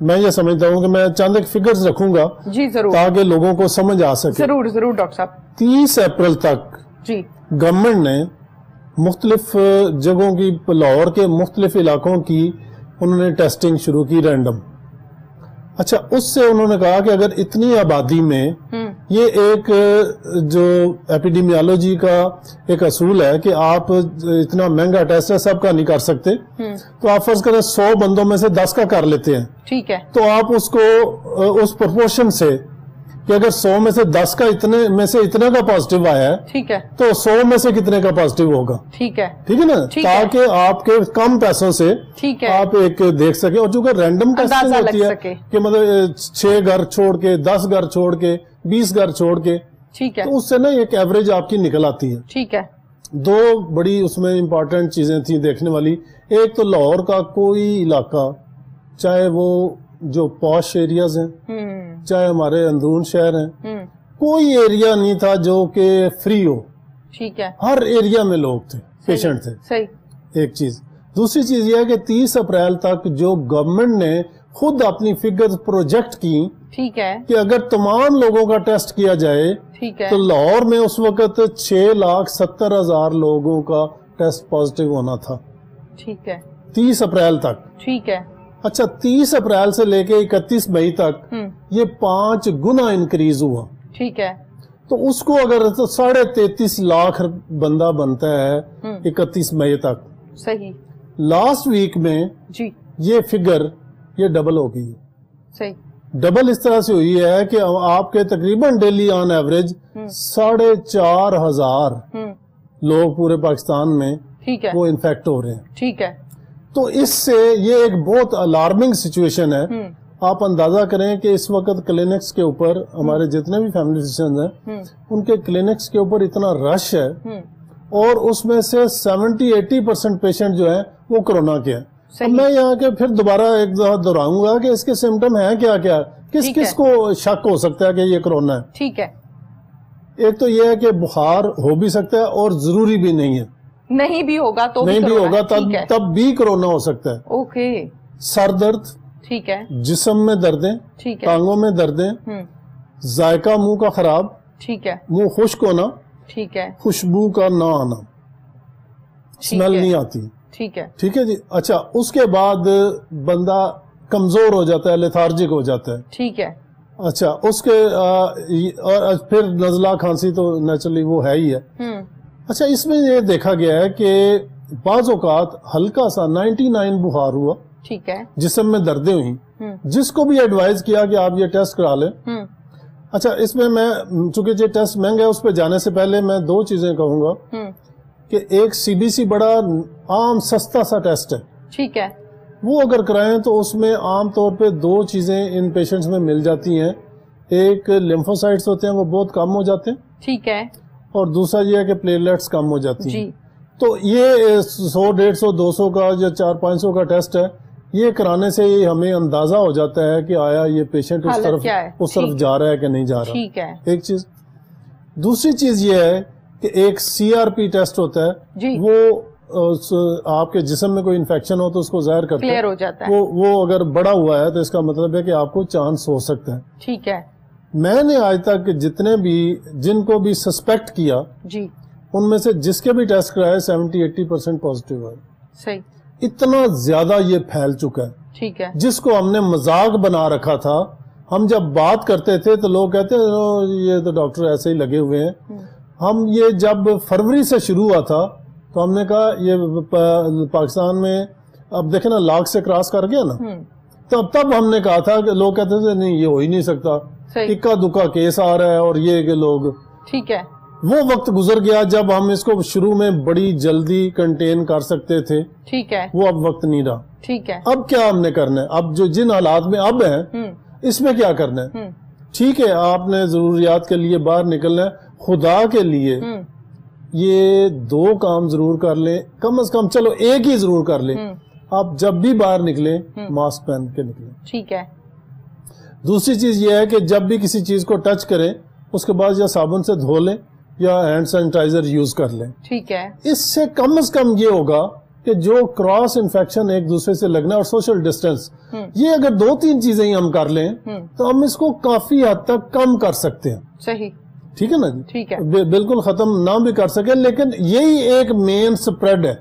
میں یہ سمجھتا ہوں کہ میں چند ایک فگرز رکھوں گا جی ضرور تاکہ لوگوں کو سمجھ آ سکے. ضرور ڈاکٹر صاحب. 30 اپریل تک جی گورنمنٹ نے مختلف جگہوں کی لاہور کے مختلف علاقوں کی انہوں نے ٹیسٹنگ شروع کی رینڈم. اچھا اس سے انہوں نے کہا کہ اگر اتنی آبادی میں یہ ایک جو ایپیڈیمیالوجی کا ایک اصول ہے کہ آپ اتنا مہنگا ٹیسٹ ہے سب کا نہیں کر سکتے, تو آپ فرض کریں 100 بندوں میں سے 10 کا کر لیتے ہیں. ٹھیک ہے. تو آپ اس کو اس پرپورشن سے کہ اگر 100 میں سے 10 کا اتنے میں سے اتنے کا پازیٹیو آیا ہے, ٹھیک ہے, تو 100 میں سے کتنے کا پازیٹیو ہوگا. ٹھیک ہے, ٹھیک ہے نا, تاکہ آپ کے کم پیسوں سے ٹھیک ہے آپ ایک دیکھ سکیں. اور چونکہ رینڈم ٹیسٹنگ ہوتی ہے کہ مطلب 6 گھر چھوڑ کے 10 گھر چھوڑ کے 20 گھر چھوڑ کے, ٹھیک ہے, تو اس سے نا ایک ایوریج آپ کی نکل آتی ہے. ٹھیک ہے. 2 بڑی اس میں امپورٹنٹ چیزیں تھیں دیکھنے والی. ایک تو لاہور کا کوئی علاقہ, چاہے وہ جو پوش ایریاز ہیں چاہے ہمارے اندرون شہر ہیں, کوئی ایریا نہیں تھا جو کہ فری ہو. ٹھیک ہے. ہر ایریا میں لوگ تھے, پیشنٹ تھے. صحیح. ایک چیز. دوسری چیز یہ ہے کہ 30 اپریل تک جو گورنمنٹ نے خود اپنی فگرز پروجیکٹ کی, ٹھیک ہے, کہ اگر تمام لوگوں کا ٹیسٹ کیا جائے ٹھیک ہے, تو لاہور میں اس وقت 6,70,000 لوگوں کا ٹیسٹ پازیٹیو ہونا تھا. ٹھیک ہے. 30 اپریل تک. ٹھیک ہے. اچھا 30 اپریل سے لے کے 31 مئی تک یہ 5 گنا انکریز ہوا. ٹھیک ہے. تو اس کو اگر 33.5 لاکھ بندہ بنتا ہے 31 مئی تک. صحیح. لاسٹ ویک میں جی یہ فگر یہ ڈبل ہو گئی ہے. صحیح. ڈبل اس طرح سے ہوئی ہے کہ آپ کے تقریباً ڈیلی آن ایوریج 4,500 لوگ پورے پاکستان میں ٹھیک ہے وہ انفیکٹ ہو رہے ہیں. ٹھیک ہے. تو اس سے یہ ایک بہت الارمنگ سچویشن ہے. آپ اندازہ کریں کہ اس وقت کلینکس کے اوپر ہمارے جتنے بھی فیملی فزیشنز ہیں ان کے کلینکس کے اوپر اتنا رش ہے, اور اس میں سے 70-80% پیشنٹ جو ہیں وہ کرونا کے ہیں. میں یہاں کے پھر دوبارہ ایک دفعہ دہراؤں گا کہ اس کے سمٹم ہیں کیا کیا, کس کو شک ہو سکتا ہے کہ یہ کرونا ہے. ٹھیک ہے. ایک تو یہ ہے کہ بخار ہو بھی سکتا ہے اور ضروری بھی نہیں ہے, نہیں بھی ہوگا تو نہیں بھی ہوگا تب بھی کرونا ہو سکتا ہے. اوکے. سر درد, ٹھیک ہے, جسم میں دردیں, ٹھیک ہے, ٹانگوں میں دردیں, ذائقہ منہ کا خراب, ٹھیک ہے, منہ خشک ہونا, ٹھیک ہے, خوشبو کا نہ آنا, اسمیل نہیں آتی. ٹھیک ہے. ٹھیک ہے جی. اچھا اس کے بعد بندہ کمزور ہو جاتا ہے, لیتھارجک ہو جاتا ہے. ٹھیک ہے. اچھا اس کے اور پھر نزلہ کھانسی تو نیچرلی وہ ہے ہی ہے. اچھا اس میں یہ دیکھا گیا ہے کہ بعض اوقات ہلکا سا 99 بخار ہوا, ٹھیک ہے, جسم میں دردیں ہوئیں, جس کو بھی ایڈوائز کیا کہ آپ یہ ٹیسٹ کرا لیں. اچھا اس میں چونکہ یہ ٹیسٹ مہنگا ہے, اس پہ جانے سے پہلے میں 2 چیزیں کہوں گا کہ ایک CBC بڑا عام سستا سا ٹیسٹ ہے. ٹھیک ہے. وہ اگر کرائیں تو اس میں عام طور پہ 2 چیزیں ان پیشنٹس میں مل جاتی ہیں. ایک لیمفوسائٹس ہوتے ہیں وہ بہت کم ہو جاتے ہیں, ٹھیک ہے, اور دوسرا یہ ہے کہ پلیٹلیٹس کم ہو جاتی ہیں. جی. تو یہ 100 150 200 کا یا 400-500 کا ٹیسٹ ہے, یہ کرانے سے ہی ہمیں اندازہ ہو جاتا ہے کہ آیا یہ پیشنٹ اس طرف جا رہا ہے کہ نہیں جا رہا. ٹھیک ہے. ایک چیز. دوسری چیز یہ ہے کہ ایک CRP ٹیسٹ ہوتا ہے, جی, وہ آپ کے جسم میں کوئی انفیکشن ہو تو اس کو ظاہر کرتا ہے, کلیئر ہو جاتا ہے. وہ اگر بڑا ہوا ہے تو اس کا مطلب ہے کہ آپ کو چانس ہو سکتا ہے. ٹھیک ہے. میں نے آج تک جتنے بھی جن کو بھی سسپیکٹ کیا, جی, ان میں سے جس کے بھی ٹیسٹ کرائے 70-80% پازیٹیو ہے. صحیح. اتنا زیادہ یہ پھیل چکا ہے. ٹھیک ہے. جس کو ہم نے مذاق بنا رکھا تھا, ہم جب بات کرتے تھے تو لوگ کہتے ہیں یہ تو ڈاکٹر ایسے ہی لگے ہوئے ہیں. ہم یہ جب فروری سے شروع ہوا تھا تو ہم نے کہا یہ پاکستان میں اب دیکھیں نا لاکھ سے کراس کر گیا نا, تب ہم نے کہا تھا کہ لوگ کہتے تھے نہیں یہ ہو ہی نہیں سکتا, اکا دکا کیس آ رہا ہے اور یہ کہ لوگ. ٹھیک ہے. وہ وقت گزر گیا جب ہم اس کو شروع میں بڑی جلدی کنٹین کر سکتے تھے. ٹھیک ہے. وہ اب وقت نہیں رہا. ٹھیک ہے. اب کیا ہم نے کرنا ہے, اب جو جن حالات میں اب ہیں اس میں کیا کرنا ہے. ٹھیک ہے آپ نے ضروریات کے لیے باہر نکلنا ہے, خدا کے لیے یہ 2 کام ضرور کر لیں, کم از کم چلو ایک ہی ضرور کر لیں. آپ جب بھی باہر نکلیں ماسک پہن کے نکلیں. ٹھیک ہے. دوسری چیز یہ ہے کہ جب بھی کسی چیز کو ٹچ کریں اس کے بعد یا صابن سے دھو لیں یا ہینڈ سینیٹائزر یوز کر لیں. ٹھیک ہے. اس سے کم از کم یہ ہوگا کہ جو کراس انفیکشن ایک دوسرے سے لگنا اور سوشل ڈسٹینس، یہ اگر 2-3 چیزیں ہی ہم کر لیں تو ہم اس کو کافی حد تک کم کر سکتے ہیں. صحیح، ٹھیک ہے نا جی؟ ٹھیک ہے. بالکل ختم نہ بھی کر سکے، لیکن یہی ایک مین سپریڈ ہے.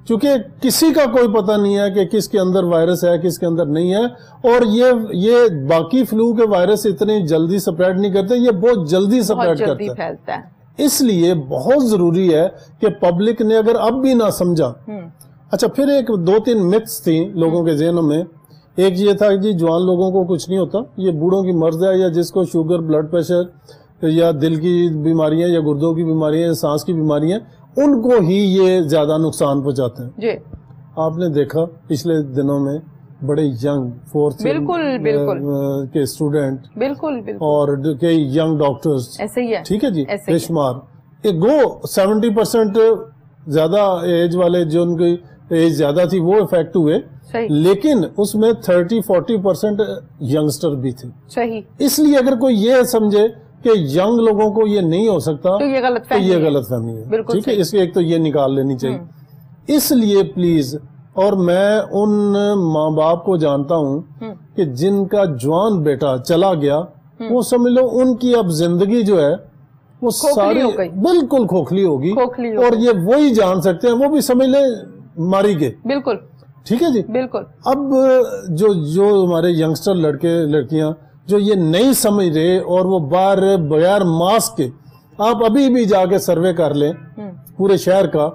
چونکہ کسی کا کوئی پتہ نہیں ہے کہ کس کے اندر وائرس ہے کس کے اندر نہیں ہے، اور یہ باقی فلو کے وائرس اتنی جلدی سپریڈ نہیں کرتے، یہ بہت جلدی سپریڈ کرتا ہے. اس لیے بہت ضروری ہے کہ پبلک نے اگر اب بھی نہ سمجھا. اچھا، پھر ایک 2-3 متس تھیں لوگوں کے ذہنوں میں. ایک یہ تھا کہ جی جوان لوگوں کو کچھ نہیں ہوتا، یہ بوڑھوں کی مرض ہے، یا جس کو شوگر، بلڈ پریشر یا دل کی بیماریاں یا گردوں کی بیماریاں یا سانس کی بیماریاں، ان کو ہی یہ زیادہ نقصان پہنچاتے ہیں. جی آپ نے دیکھا پچھلے دنوں میں بڑے ینگ 4th کے اسٹوڈنٹ اور کئی ینگ ڈاکٹرز، ٹھیک ہے جی، بے شمار گو 70% زیادہ ایج والے جو ان کی ایج زیادہ تھی وہ افیکٹ ہوئے، لیکن اس میں 30-40% ینگسٹر بھی تھے. اس لیے اگر کوئی یہ سمجھے کہ ینگ لوگوں کو یہ نہیں ہو سکتا تو یہ غلط فہمی ہے. ٹھیک ہے، اس کی ایک تو یہ نکال لینی چاہیے. اس لیے پلیز، اور میں ان ماں باپ کو جانتا ہوں کہ جن کا جوان بیٹا چلا گیا، وہ سمجھ لو ان کی اب زندگی جو ہے وہ ساری بالکل کھوکھلی ہوگی، اور یہ وہی جان سکتے ہیں، وہ بھی سمجھ لیں ماری گئے. بالکل ٹھیک ہے جی، بالکل. اب جو ہمارے ینگسٹر لڑکے لڑکیاں جو یہ نہیں سمجھ رہے، اور وہ باہر بغیر ماسک کے، آپ ابھی بھی جا کے سروے کر لیں پورے شہر کا،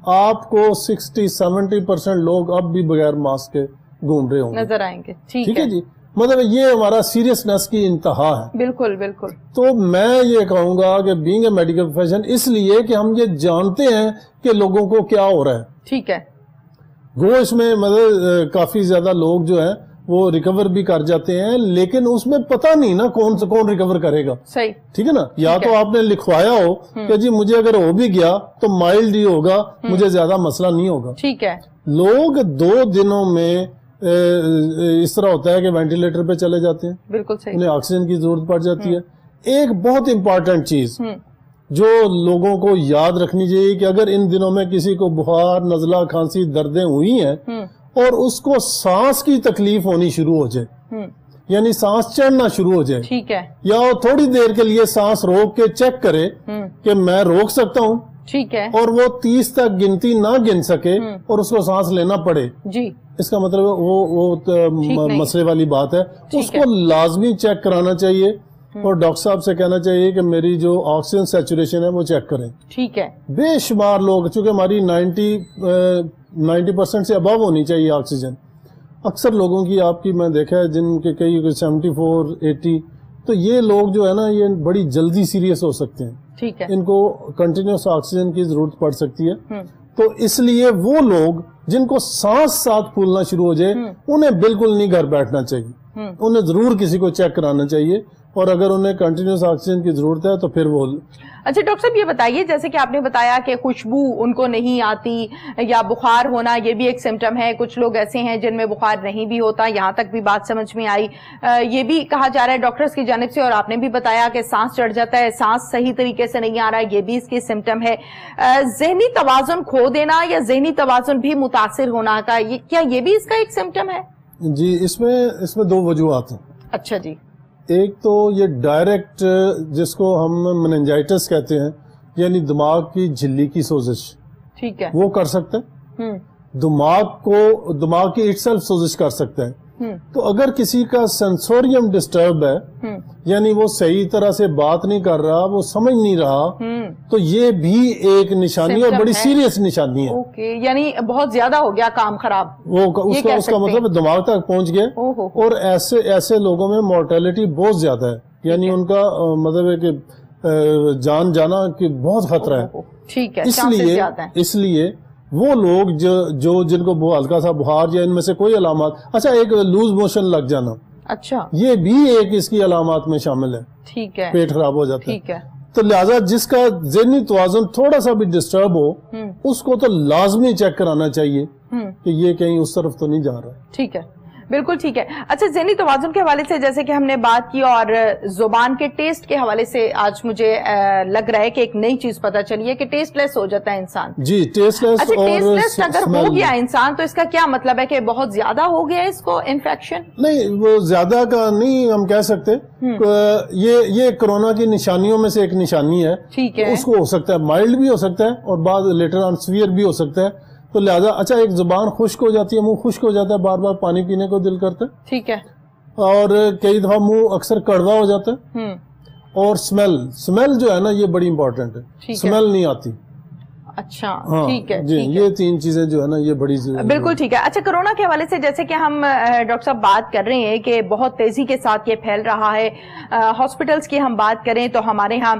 آپ کو 60-70% لوگ اب بھی بغیر ماسک کے گھوم رہے ہوں گے، نظر آئیں گے. ٹھیک ہے جی، مطلب یہ ہمارا سیریسنس کی انتہا ہے. بالکل بالکل. تو میں یہ کہوں گا کہ بینگ اے میڈیکل پروفیشن، اس لیے کہ ہم یہ جانتے ہیں کہ لوگوں کو کیا ہو رہا ہے. ٹھیک ہے. گو اس میں مطلب کافی زیادہ لوگ جو ہیں وہ ریکور بھی کر جاتے ہیں، لیکن اس میں پتہ نہیں نا کون ریکور کرے گا. صحیح. ٹھیک ہے نا. یا تو آپ نے لکھوایا ہو کہ جی مجھے اگر ہو بھی گیا تو مائلڈ ہی ہوگا، مجھے زیادہ مسئلہ نہیں ہوگا. ٹھیک ہے. لوگ 2 دنوں میں اس طرح ہوتا ہے کہ وینٹیلیٹر پہ چلے جاتے ہیں. بالکل صحیح. انہیں آکسیجن کی ضرورت پڑ جاتی ہے. ایک بہت امپورٹنٹ چیز جو لوگوں کو یاد رکھنی چاہیے کہ اگر ان دنوں میں کسی کو بخار، نزلہ، کھانسی، دردیں ہوئی ہیں اور اس کو سانس کی تکلیف ہونی شروع ہو جائے، یعنی سانس چڑھنا شروع ہو جائے، ٹھیک ہے، یا وہ تھوڑی دیر کے لیے سانس روک کے چیک کرے کہ میں روک سکتا ہوں، ٹھیک ہے، اور وہ 30 تک گنتی نہ گن سکے اور اس کو سانس لینا پڑے، جی، اس کا مطلب وہ مسئلے والی بات ہے. اس کو لازمی چیک کرانا چاہیے اور ڈاکٹر صاحب سے کہنا چاہیے کہ میری جو آکسیجن سیچوریشن ہے وہ چیک کریں. ٹھیک ہے. بے شمار لوگ، چونکہ ہماری 90% سے ابو ہونی چاہیے آکسیجن، اکثر لوگوں کی آپ کی میں دیکھا ہے جن کے کئی 74-80، تو یہ لوگ جو ہے نا یہ بڑی جلدی سیریس ہو سکتے ہیں. ٹھیک ہے. ان کو کنٹینیوس آکسیجن کی ضرورت پڑ سکتی ہے. تو اس لیے وہ لوگ جن کو سانس ساتھ پھولنا شروع ہو جائے انہیں بالکل نہیں گھر بیٹھنا چاہیے، انہیں ضرور کسی کو چیک کرانا چاہیے، اور اگر انہیں کنٹینیوس آکسیجن کی ضرورت ہے تو پھر وہ. اچھا ڈاکٹر صاحب یہ بتائیے، جیسے کہ آپ نے بتایا کہ خوشبو ان کو نہیں آتی یا بخار ہونا یہ بھی ایک سمٹم ہے، کچھ لوگ ایسے ہیں جن میں بخار نہیں بھی ہوتا، یہاں تک بھی بات سمجھ میں آئی. یہ بھی کہا جا رہا ہے ڈاکٹرز کی جانب سے، اور آپ نے بھی بتایا کہ سانس چڑھ جاتا ہے، سانس صحیح طریقے سے نہیں آ رہا ہے، یہ بھی اس کی سمٹم ہے. ذہنی توازن کھو دینا یا ذہنی توازن بھی متاثر ہونا کا، کیا یہ بھی اس کا ایک سمٹم ہے؟ جی، اس میں 2 وجوہات ہیں. اچھا جی. ایک تو یہ ڈائریکٹ جس کو ہم مننجائٹس کہتے ہیں، یعنی دماغ کی جھلی کی سوزش، ٹھیک ہے، وہ کر سکتا ہے، دماغ کی اٹ سیلف سوزش کر سکتا ہے. تو اگر کسی کا سینسوریم ڈسٹرب ہے، یعنی وہ صحیح طرح سے بات نہیں کر رہا، وہ سمجھ نہیں رہا، تو یہ بھی ایک نشانی اور بڑی سیریس نشانی ہے. اوکے، یعنی بہت زیادہ ہو گیا کام خراب، اس کا مطلب دماغ تک پہنچ گیا. اور ایسے لوگوں میں مورٹیلٹی بہت زیادہ ہے، یعنی ان کا مطلب ہے کہ جان جانا کہ بہت خطرہ ہے. ٹھیک ہے. اس لیے وہ لوگ جو جن کو ہلکا سا بخار یا ان میں سے کوئی علامات، اچھا ایک لوز موشن لگ جانا، اچھا یہ بھی ایک اس کی علامات میں شامل ہے. ٹھیک ہے. پیٹ خراب ہو جاتا ہے. تو لہٰذا جس کا ذہنی توازن تھوڑا سا بھی ڈسٹرب ہو اس کو تو لازمی چیک کرانا چاہیے کہ یہ کہیں اس طرف تو نہیں جا رہا. ٹھیک ہے. بالکل ٹھیک ہے. اچھا ذہنی توازن کے حوالے سے جیسے کہ ہم نے بات کی اور زبان کے ٹیسٹ کے حوالے سے آج مجھے لگ رہا ہے کہ ایک نئی چیز پتہ چلی ہے کہ ٹیسٹ لیس ہو جاتا ہے انسان. جی ٹیسٹ لیس. اچھا ٹیسٹ لیس اگر ہو گیا انسان تو اس کا کیا مطلب ہے کہ بہت زیادہ ہو گیا اس کو انفیکشن؟ نہیں وہ زیادہ کا نہیں ہم کہہ سکتے. یہ کرونا کی نشانیوں میں سے ایک نشانی ہے. ٹھیک ہے. اس کو ہو سکتا ہے مائلڈ بھی ہو سکتا ہے اور بعد لیٹر آن سیویئر بھی ہو سکتا ہے. تو لہٰذا اچھا ایک زبان خشک ہو جاتی ہے, منہ خشک ہو جاتا ہے, بار بار پانی پینے کو دل کرتا ہے. ٹھیک ہے. اور کئی دفعہ منہ اکثر کڑوا ہو جاتا ہے. اور سمیل جو ہے نا یہ بڑی امپورٹنٹ ہے. سمیل نہیں آتی. اچھا ٹھیک ہے. جی یہ تین چیزیں جو ہے نا یہ بڑی بالکل ٹھیک ہے. اچھا کرونا کے حوالے سے جیسے کہ ہم ڈاکٹر صاحب بات کر رہے ہیں کہ بہت تیزی کے ساتھ یہ پھیل رہا ہے. ہاسپٹلس کی ہم بات کریں تو ہمارے ہاں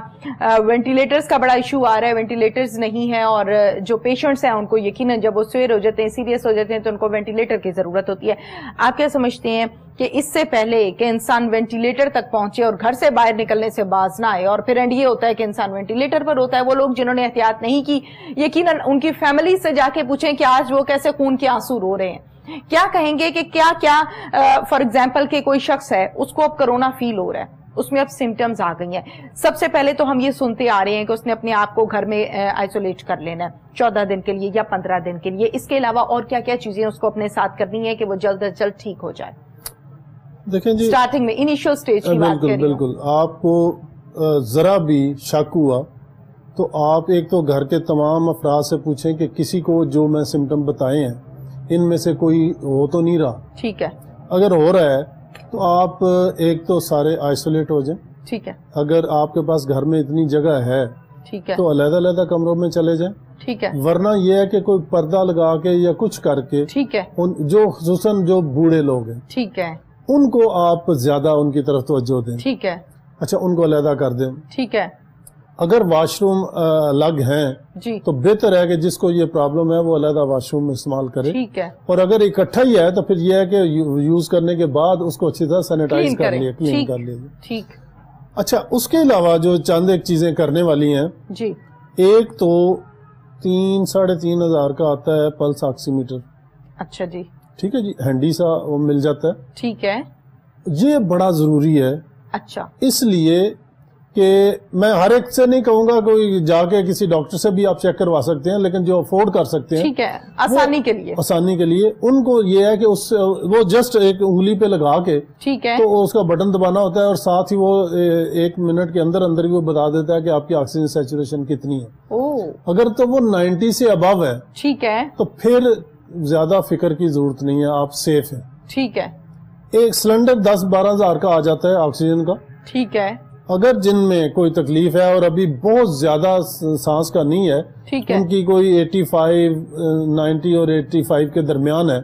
وینٹیلیٹرز کا بڑا ایشو آ رہا ہے. وینٹیلیٹرز نہیں ہیں اور جو پیشنٹس ہیں ان کو یقیناً جب وہ سویر ہو جاتے ہیں سیریس ہو جاتے ہیں تو ان کو وینٹیلیٹر کی ضرورت ہوتی ہے. آپ کیا سمجھتے ہیں کہ اس سے پہلے کہ انسان وینٹیلیٹر تک پہنچے اور گھر سے باہر نکلنے سے باز نہ آئے اور پھر اینڈ یہ ہوتا ہے کہ انسان وینٹیلیٹر پر ہوتا ہے, وہ لوگ جنہوں نے احتیاط نہیں کی یقیناً ان کی فیملی سے جا کے پوچھیں کہ آج وہ کیسے خون کے آنسو رو رہے ہیں, کیا کہیں گے کہ کیا فار ایگزامپل کہ کوئی شخص ہے اس کو اب کرونا فیل ہو رہا ہے, اس میں اب سمٹمز آ گئی ہیں. سب سے پہلے تو ہم یہ سنتے آ رہے ہیں کہ اس نے اپنے آپ کو گھر میں آئسولیٹ کر لینا ہے 14 دن کے لیے یا 15 دن کے لیے. اس کے علاوہ اور کیا کیا چیزیں اس کو اپنے ساتھ کرنی ہے کہ وہ جلد از جلد ٹھیک ہو جائے؟ دیکھیں جی سٹارٹنگ میں انیشل سٹیج کی بات کر رہی ہوں. بالکل آپ کو ذرا بھی شک ہوا تو آپ ایک تو گھر کے تمام افراد سے پوچھیں کہ کسی کو جو میں سمٹم بتائے ہیں ان میں سے کوئی ہو تو نہیں رہا. ٹھیک ہے. اگر ہو رہا ہے تو آپ ایک تو سارے آئسولیٹ ہو جائیں. ٹھیک ہے. اگر آپ کے پاس گھر میں اتنی جگہ ہے ٹھیک ہے تو علیحدہ علیحدہ کمروں میں چلے جائیں. ٹھیک ہے. ورنہ یہ ہے کہ کوئی پردہ لگا کے یا کچھ کر کے ٹھیک ہے جو خصوصاً جو بوڑھے لوگ ہیں ٹھیک ہے ان کو آپ زیادہ ان کی طرف توجہ دیں. ٹھیک ہے. اچھا ان کو علیحدہ کر دیں. ٹھیک ہے. اگر واش روم الگ ہیں جی تو بہتر ہے کہ جس کو یہ پرابلم ہے وہ علیحدہ واش روم استعمال کرے. ٹھیک ہے. اور اگر اکٹھا ہی ہے تو پھر یہ ہے کہ یوز کرنے کے بعد اس کو اچھی طرح سینیٹائز کر لیے, کلین کر لیے. ٹھیک. اچھا اس کے علاوہ جو چند ایک چیزیں کرنے والی ہیں جی, ایک تو 3-3.5 ہزار کا آتا ہے پلس آکسی میٹر. اچھا جی ٹھیک ہے جی, ہینڈی سا وہ مل جاتا ہے. ٹھیک ہے. یہ بڑا ضروری ہے. اچھا اس لیے کہ میں ہر ایک سے نہیں کہوں گا, کوئی جا کے کسی ڈاکٹر سے بھی آپ چیک کروا سکتے ہیں, لیکن جو افورڈ کر سکتے ہیں ٹھیک ہے آسانی کے لیے ان کو یہ ہے کہ وہ جسٹ ایک انگلی پہ لگا کے ٹھیک ہے تو اس کا بٹن دبانا ہوتا ہے اور ساتھ ہی وہ 1 منٹ کے اندر ہی وہ بتا دیتا ہے کہ آپ کی آکسیجن سیچوریشن کتنی ہے. اگر تو وہ 90 سے ابو ہے ٹھیک ہے تو پھر زیادہ فکر کی ضرورت نہیں ہے, آپ سیف ہیں. ٹھیک ہے. ایک سلنڈر 10-12 ہزار کا آ جاتا ہے آکسیجن کا. ٹھیک ہے. اگر جن میں کوئی تکلیف ہے اور ابھی بہت زیادہ سانس کا نہیں ہے, ٹھیک ہے, ان کی کوئی 85, 90 اور 85 کے درمیان ہے,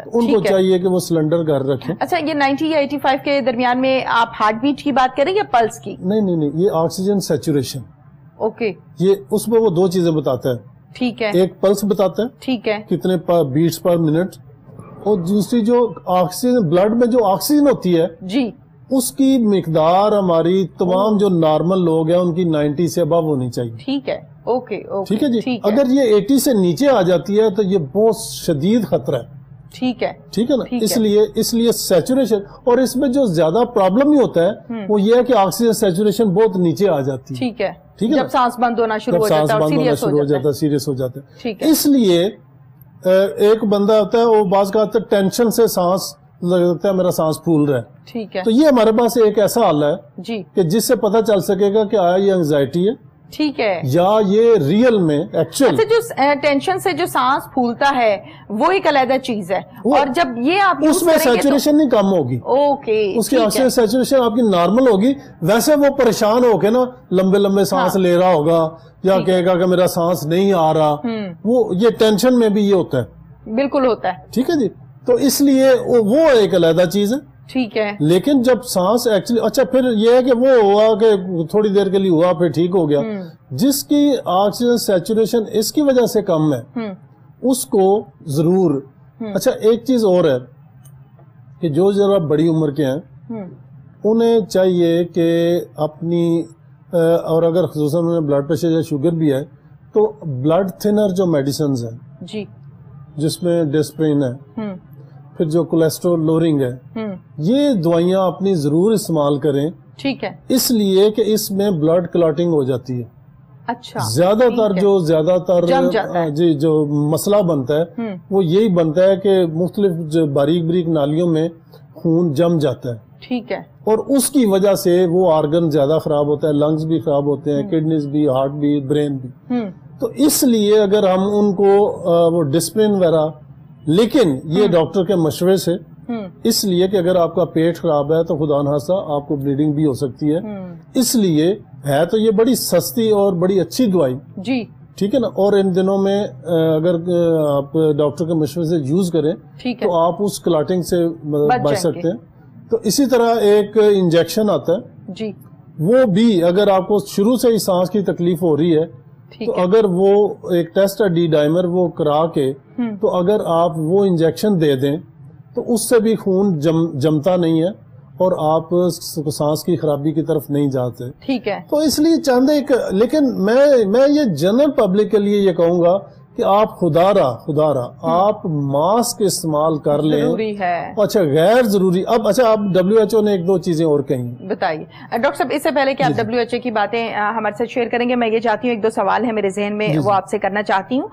ان کو چاہیے کہ وہ سلنڈر گھر رکھیں. اچھا یہ 90 یا 85 کے درمیان میں آپ ہارٹ بیٹ کی بات کریں یا پلس کی؟ نہیں, یہ آکسیجن سیچوریشن. اوکے. یہ اس میں وہ 2 چیزیں بتاتا ہے. ٹھیک ہے. ایک پلس بتاتا ہے ٹھیک ہے کتنے بیٹس پر منٹ, اور دوسری جو آکسیجن بلڈ میں جو آکسیجن ہوتی ہے جی اس کی مقدار ہماری تمام جو نارمل لوگ ہیں ان کی 90 سے ابو ہونی چاہیے. ٹھیک ہے. اوکے. ٹھیک ہے جی. اگر یہ 80 سے نیچے آ جاتی ہے تو یہ بہت شدید خطرہ ہے. ٹھیک ہے. ٹھیک ہے نا. اس لیے سیچوریشن, اور اس میں جو زیادہ پرابلم ہی ہوتا ہے وہ یہ ہے کہ آکسیجن سیچوریشن بہت نیچے آ جاتی ہے. ٹھیک ہے. ٹھیک ہے. جب سانس بند ہونا شروع ہو جاتا ہے سیریس ہو جاتا ہے. ٹھیک ہے. اس لیے ایک بندہ ہوتا ہے وہ بعض کا ٹینشن سے سانس لگتا ہے میرا سانس پھول رہا ہے. ٹھیک ہے. تو یہ ہمارے پاس ایک ایسا حل ہے جی کہ جس سے پتہ چل سکے گا کہ آیا یہ انگزائٹی ہے. ٹھیک ہے. یا یہ ریئل میں ایکچوئل. اچھا جو ٹینشن سے جو سانس پھولتا ہے وہ ایک علیحدہ چیز ہے, اور جب یہ آپ اس میں سیچوریشن نہیں کم ہوگی. اوکے. اس کی آکسیجن سیچوریشن آپ کی نارمل ہوگی. ویسے وہ پریشان ہو کے نا لمبے سانس لے رہا ہوگا یا کہے گا کہ میرا سانس نہیں آ رہا, وہ یہ ٹینشن میں بھی یہ ہوتا ہے. بالکل ہوتا ہے. ٹھیک ہے جی. تو اس لیے وہ ایک علیحدہ چیز ہے. ٹھیک ہے. لیکن جب سانس ایکچولی اچھا پھر یہ ہے کہ وہ ہوا کہ تھوڑی دیر کے لیے ہوا پھر ٹھیک ہو گیا, جس کی آکسیجن سیچوریشن اس کی وجہ سے کم ہے اس کو ضرور. اچھا ایک چیز اور ہے کہ جو ذرا بڑی عمر کے ہیں انہیں چاہیے کہ اپنی اور اگر خصوصاً انہیں بلڈ پریشر یا شوگر بھی ہے تو بلڈ تھنر جو میڈیسنز ہیں جی جس میں ڈسپرین ہے, پھر جو کولیسٹرول لورنگ ہے، یہ دوائیاں اپنی ضرور استعمال کریں. ٹھیک ہے. اس لیے کہ اس میں بلڈ کلاٹنگ ہو جاتی ہے. اچھا. زیادہ تر جی جو مسئلہ بنتا ہے وہ یہی بنتا ہے کہ مختلف جو باریک نالیوں میں خون جم جاتا ہے. ٹھیک ہے. اور اس کی وجہ سے وہ آرگن زیادہ خراب ہوتا ہے، لنگز بھی خراب ہوتے ہیں، کڈنیز بھی، ہارٹ بھی، برین بھی. تو اس لیے اگر ہم ان کو وہ ڈسپلن وغیرہ، لیکن یہ ڈاکٹر کے مشورے سے، اس لیے کہ اگر آپ کا پیٹ خراب ہے تو خدا نخواستہ آپ کو بلیڈنگ بھی ہو سکتی ہے. اس لیے ہے تو یہ بڑی سستی اور بڑی اچھی دوائی جی، ٹھیک ہے نا. اور ان دنوں میں اگر آپ ڈاکٹر کے مشورے سے یوز کریں تو آپ اس کلاٹنگ سے بچ سکتے ہیں. تو اسی طرح ایک انجیکشن آتا ہے جی، وہ بھی اگر آپ کو شروع سے ہی سانس کی تکلیف ہو رہی ہے تو اگر وہ ایک ٹیسٹ ہے ڈی ڈائمر وہ کرا کے، تو اگر آپ وہ انجیکشن دے دیں تو اس سے بھی خون جمتا نہیں ہے اور آپ سانس کی خرابی کی طرف نہیں جاتے. ٹھیک ہے. تو اس لیے چاند ایک، لیکن میں یہ جنرل پبلک کے لیے یہ کہوں گا کہ آپ خدا را آپ ماسک استعمال کر لیں. ضروری ہے. اچھا غیر ضروری، اب اچھا آپ WHO نے ایک دو چیزیں اور کہیں، بتائیے ڈاکٹر صاحب. اس سے پہلے کہ آپ WHO کی باتیں ہمارے ساتھ شیئر کریں گے، میں یہ چاہتی ہوں ایک دو سوال ہے میرے ذہن میں، وہ آپ سے کرنا چاہتی ہوں.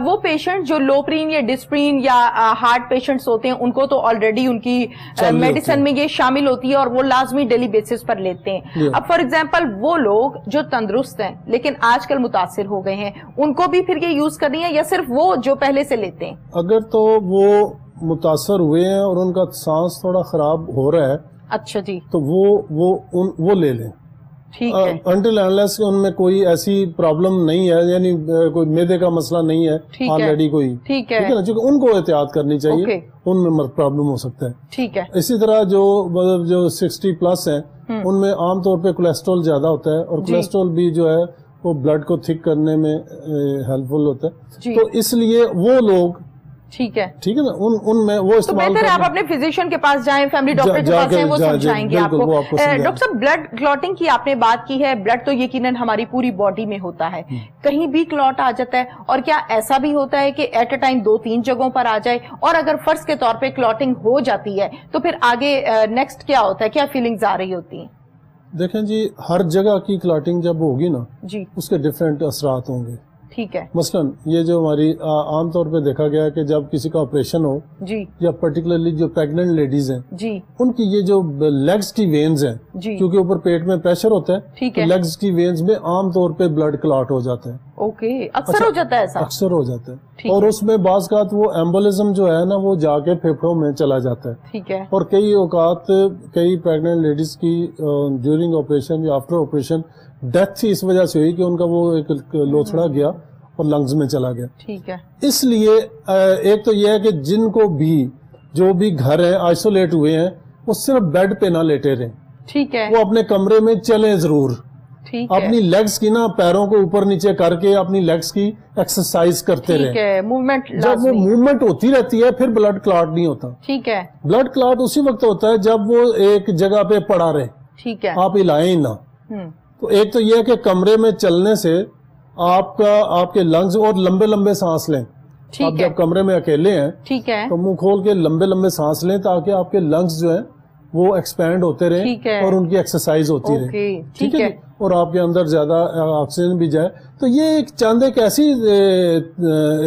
وہ پیشنٹ جو لوپرین یا ڈسپرین یا ہارٹ پیشنٹس ہوتے ہیں، ان کو تو آلریڈی ان کی میڈیسن میں یہ شامل ہوتی ہے اور وہ لازمی ڈیلی بیسس پر لیتے ہیں. اب فار ایگزامپل وہ لوگ جو تندرست ہیں لیکن آج کل متاثر ہو گئے ہیں، ان کو بھی پھر یہ یوز کرنی یا صرف وہ جو پہلے سے لیتے ہیں؟ اگر تو وہ متاثر ہوئے ہیں اور ان کا سانس تھوڑا خراب ہو رہا ہے، اچھا جی، تو وہ لے لیں. ٹھیک ہے. انٹل انلیس ان میں کوئی ایسی پرابلم نہیں ہے، یعنی کوئی میدے کا مسئلہ نہیں ہے آلریڈی کوئی، ٹھیک ہے نا، چونکہ ان کو احتیاط کرنی چاہیے، ان میں پرابلم ہو سکتا ہے. ٹھیک ہے. اسی طرح جو 60+ ہیں ان میں عام طور پہ کولیسٹرول زیادہ ہوتا ہے، اور کولیسٹرول بھی جو ہے وہ بلڈ کو تھک کرنے میں ہیلپ فل ہوتا ہے. تو اس لیے وہ لوگ ٹھیک ہے نا، ان میں وہ استعمال کریں. آپ اپنے فزیشین کے پاس جائیں، فیملی ڈاکٹر کے پاس جائیں، وہ سمجھائیں گے آپ کو. ڈاکٹر صاحب بلڈ کلوٹنگ کی آپ نے بات کی ہے، بلڈ تو یقیناً ہماری پوری باڈی میں ہوتا ہے، کہیں بھی کلوٹ آ جاتا ہے، اور کیا ایسا بھی ہوتا ہے کہ ایٹ اے ٹائم 2-3 جگہوں پر آ جائے، اور اگر فرض کے طور پہ کلوٹنگ ہو جاتی ہے تو پھر آگے نیکسٹ کیا ہوتا ہے، کیا فیلنگز آ رہی ہوتی ہیں؟ دیکھیں جی، ہر جگہ کی کلاٹنگ جب ہوگی نا جی، اس کے ڈیفرنٹ اثرات ہوں گے. ٹھیک ہے. مثلاً یہ جو ہماری عام طور پہ دیکھا گیا کہ جب کسی کا آپریشن ہو جی، یا پرٹیکولرلی جو پریگننٹ لیڈیز ہیں جی، ان کی یہ جو لیگز کی وینز ہیں جی، کیونکہ اوپر پیٹ میں پریشر ہوتا ہے، تو لیگز کی وینز میں عام طور پہ بلڈ کلاٹ ہو جاتا ہے. اوکے. اکثر ہو جاتا ہے ایسا؟ اکثر ہو جاتا ہے، اور اس میں بعض اوقات وہ ایمبولزم جو ہے نا وہ جا کے پھیپھڑوں میں چلا جاتا ہے. ٹھیک ہے. اور کئی اوقات کئی پریگننٹ لیڈیز کی ڈیورنگ آپریشن یا آفٹر آپریشن ڈیتھ ہی اس وجہ سے ہوئی کہ ان کا وہ ایک لوتھڑا گیا اور لنگز میں چلا گیا. ٹھیک ہے. اس لیے ایک تو یہ ہے کہ جن کو بھی جو بھی گھر ہیں آئسولیٹ ہوئے ہیں وہ صرف بیڈ پہ نہ لیٹے رہیں. ٹھیک ہے. وہ اپنے کمرے میں چلیں ضرور. اپنی لیگز کی نا پیروں کو اوپر نیچے کر کے اپنی لیگز کی ایکسرسائز کرتے رہیں. جب وہ موومنٹ ہوتی رہتی ہے پھر بلڈ کلاٹ نہیں ہوتا. ٹھیک ہے. بلڈ کلاٹ اسی وقت ہوتا ہے جب وہ ایک جگہ پہ پڑا رہے. ٹھیک ہے. آپ ہلائیں ہی نہ. تو ایک تو یہ ہے کہ کمرے میں چلنے سے آپ کے لنگز، اور لمبے سانس لیں. آپ جب کمرے میں اکیلے ہیں ٹھیک ہے تو منہ کھول کے لمبے سانس لیں تاکہ آپ کے لنگز جو ہیں وہ ایکسپینڈ ہوتے رہیں اور ان کی ایکسرسائز ہوتی رہے. ٹھیک ہے. اور آپ کے اندر زیادہ آکسیجن بھی جائے. تو یہ ایک ایسی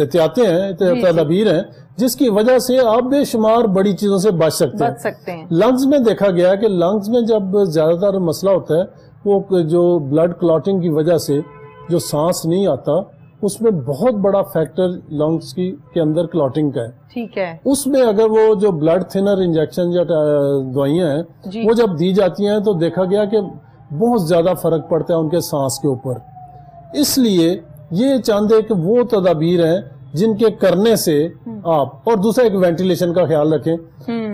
احتیاطیں ہیں، تدابیر ہیں جس کی وجہ سے آپ بے شمار بڑی چیزوں سے بچ سکتے ہیں. لنگز میں دیکھا گیا کہ لنگز میں جب زیادہ تر مسئلہ ہوتا ہے وہ جو بلڈ کلاٹنگ کی وجہ سے جو سانس نہیں آتا، اس میں بہت بڑا فیکٹر لنگز کے اندر کلاٹنگ کا ہے. ٹھیک ہے. اس میں اگر وہ جو بلڈ تھنر انجیکشن یا دوائیاں ہیں وہ جب دی جاتی ہیں تو دیکھا گیا کہ بہت زیادہ فرق پڑتا ہے ان کے سانس کے اوپر. اس لیے یہ چاندے کہ وہ تدابیر ہیں جن کے کرنے سے آپ، اور دوسرا ایک وینٹیلیشن کا خیال رکھیں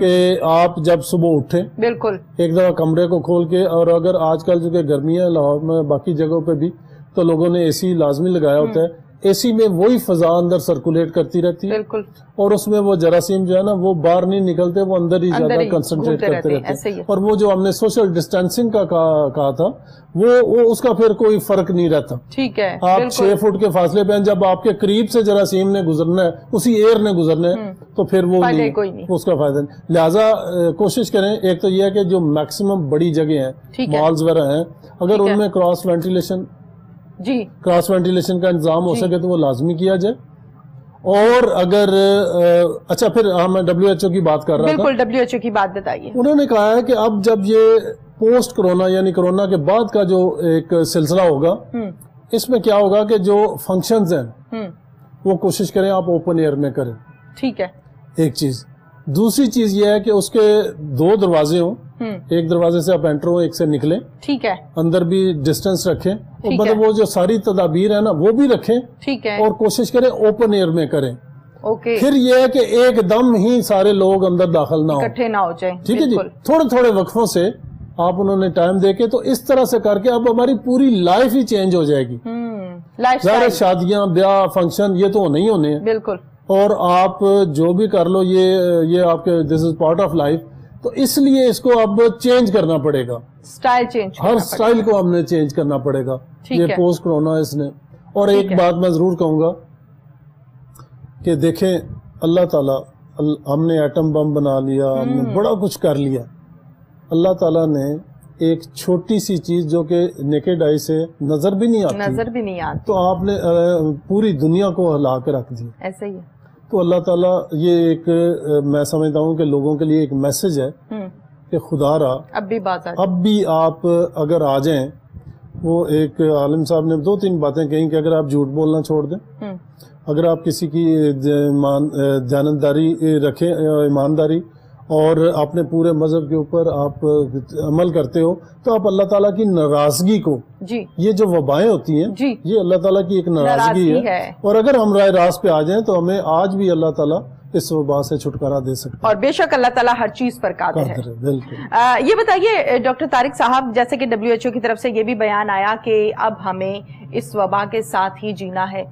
کہ آپ جب صبح اٹھیں بالکل ایک دفعہ کمرے کو کھول کے، اور اگر آج کل جو کہ گرمیاں لاہور میں باقی جگہوں پہ بھی تو لوگوں نے اے سی لازمی لگایا ہوتا ہے، اے سی میں وہی فضا اندر سرکولیٹ کرتی رہتی ہے بالکل، اور اس میں وہ جراثیم جو ہے نا وہ باہر نہیں نکلتے، وہ اندر ہی زیادہ کنسنٹریٹ کرتے رہتے ہیں. اور وہ جو ہم نے سوشل ڈسٹینسنگ کا کہا تھا وہ اس کا پھر کوئی فرق نہیں رہتا. ٹھیک ہے، آپ 6 فٹ کے فاصلے پہ جب آپ کے قریب سے جراثیم نے گزرنا ہے، اسی ایئر نے گزرنا ہے، تو پھر وہ نہیں، اس کا فائدہ نہیں. لہٰذا کوشش کریں، ایک تو یہ ہے کہ جو میکسیمم بڑی جگہ ہیں، مالز وغیرہ ہیں، اگر ان میں کراس وینٹیلیشن کا انتظام ہو سکے تو وہ لازمی کیا جائے. اور اگر اچھا پھر میں WHO کی بات کر رہا تھا. بالکل، WHO کی بات بتائیے. انہوں نے کہا ہے کہ اب جب یہ پوسٹ کرونا یعنی کرونا کے بعد کا جو ایک سلسلہ ہوگا، اس میں کیا ہوگا کہ جو فنکشنز ہیں وہ کوشش کریں آپ اوپن ایئر میں کریں. ٹھیک ہے، ایک چیز. دوسری چیز یہ ہے کہ اس کے 2 دروازے ہوں، ایک دروازے سے آپ انٹر ہوں، ایک سے نکلیں. ٹھیک ہے، اندر بھی ڈسٹینس رکھیں، مطلب وہ جو ساری تدابیر ہیں نا وہ بھی رکھیں. ٹھیک ہے، اور کوشش کریں اوپن ایئر میں کریں. اوکے. پھر یہ ہے کہ ایک دم ہی سارے لوگ اندر داخل نہ ہوں، اکٹھے نہ ہو جائیں. ٹھیک ہے جی. تھوڑے تھوڑے وقفوں سے آپ انہوں نے ٹائم دے کے، تو اس طرح سے کر کے اب ہماری پوری لائف ہی چینج ہو جائے گی. ظاہر شادیاں، بیاہ، فنکشن یہ تو ہونے ہی ہونے ہیں. بالکل. اور آپ جو بھی کر لو یہ آپ کے دس از پارٹ آف لائف. تو اس لیے اس کو اب چینج کرنا پڑے گا، سٹائل چینج، ہر سٹائل کو ہم نے چینج کرنا پڑے گا. یہ پوسٹ کرونا اس نے. اور ایک بات میں ضرور کہوں گا کہ دیکھیں اللہ تعالیٰ، ہم نے ایٹم بم بنا لیا، ہم نے بڑا کچھ کر لیا. اللہ تعالیٰ نے ایک چھوٹی سی چیز جو کہ نیکڈ آئی سے نظر بھی نہیں آتی، تو آپ نے پوری دنیا کو ہلا کے رکھ دیا. ایسے ہی ہے. تو اللہ تعالیٰ یہ ایک میں سمجھتا ہوں کہ لوگوں کے لیے ایک میسج ہے کہ خدا را اب بھی آپ اگر آ جائیں. وہ ایک عالم صاحب نے 2-3 باتیں کہیں کہ اگر آپ جھوٹ بولنا چھوڑ دیں، اگر آپ کسی کی دیانتداری رکھیں، ایمانداری، اور اپنے پورے مذہب کے اوپر آپ عمل کرتے ہو، تو آپ اللہ تعالیٰ کی ناراضگی کو، یہ جو وبائیں ہوتی ہیں یہ اللہ تعالیٰ کی ایک ناراضگی ہے. اور اگر ہم راہ راست پہ آ جائیں تو ہمیں آج بھی اللہ تعالیٰ اس وبا سے چھٹکارا دے سکتا ہے. اور بے شک اللہ تعالیٰ ہر چیز پر قادر ہے. بالکل. یہ بتائیے ڈاکٹر طارق صاحب، جیسے کہ WHO کی طرف سے یہ بھی بیان آیا کہ اب ہمیں اس وبا کے ساتھ ہی جینا ہے.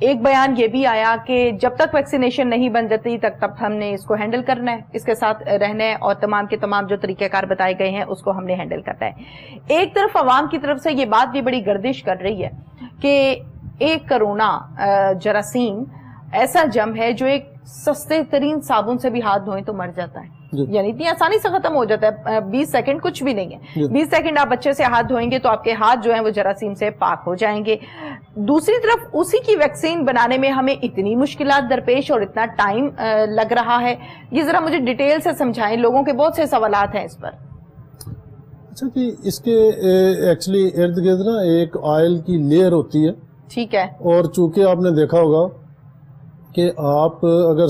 ایک بیان یہ بھی آیا کہ جب تک ویکسینیشن نہیں بن جاتی تب ہم نے اس کو ہینڈل کرنا ہے، اس کے ساتھ رہنا ہے، اور تمام کے تمام جو طریقہ کار بتائے گئے ہیں اس کو ہم نے ہینڈل کرنا ہے. ایک طرف عوام کی طرف سے یہ بات بھی بڑی گردش کر رہی ہے کہ ایک کرونا جراثیم ایسا جرم ہے جو ایک سستے ترین صابن سے بھی ہاتھ دھوئیں تو مر جاتا ہے. یعنی اتنی آسانی سے ختم ہو جاتا ہے. 20 سیکنڈ کچھ بھی نہیں ہے. 20 سیکنڈ آپ اچھے سے ہاتھ دھوئیں گے تو آپ کے ہاتھ جو ہیں وہ جراثیم سے پاک ہو جائیں گے. دوسری طرف اسی کی ویکسین بنانے میں ہمیں اتنی مشکلات درپیش اور اتنا ٹائم لگ رہا ہے. یہ ذرا مجھے ڈیٹیل سے سمجھائیں، لوگوں کے بہت سے سوالات ہیں اس پر. اچھا جی، اس کے ایکچولی ارد گرد نا ایک آئل کی لیئر ہوتی ہے. ٹھیک ہے. اور چونکہ آپ نے دیکھا ہوگا کہ آپ اگر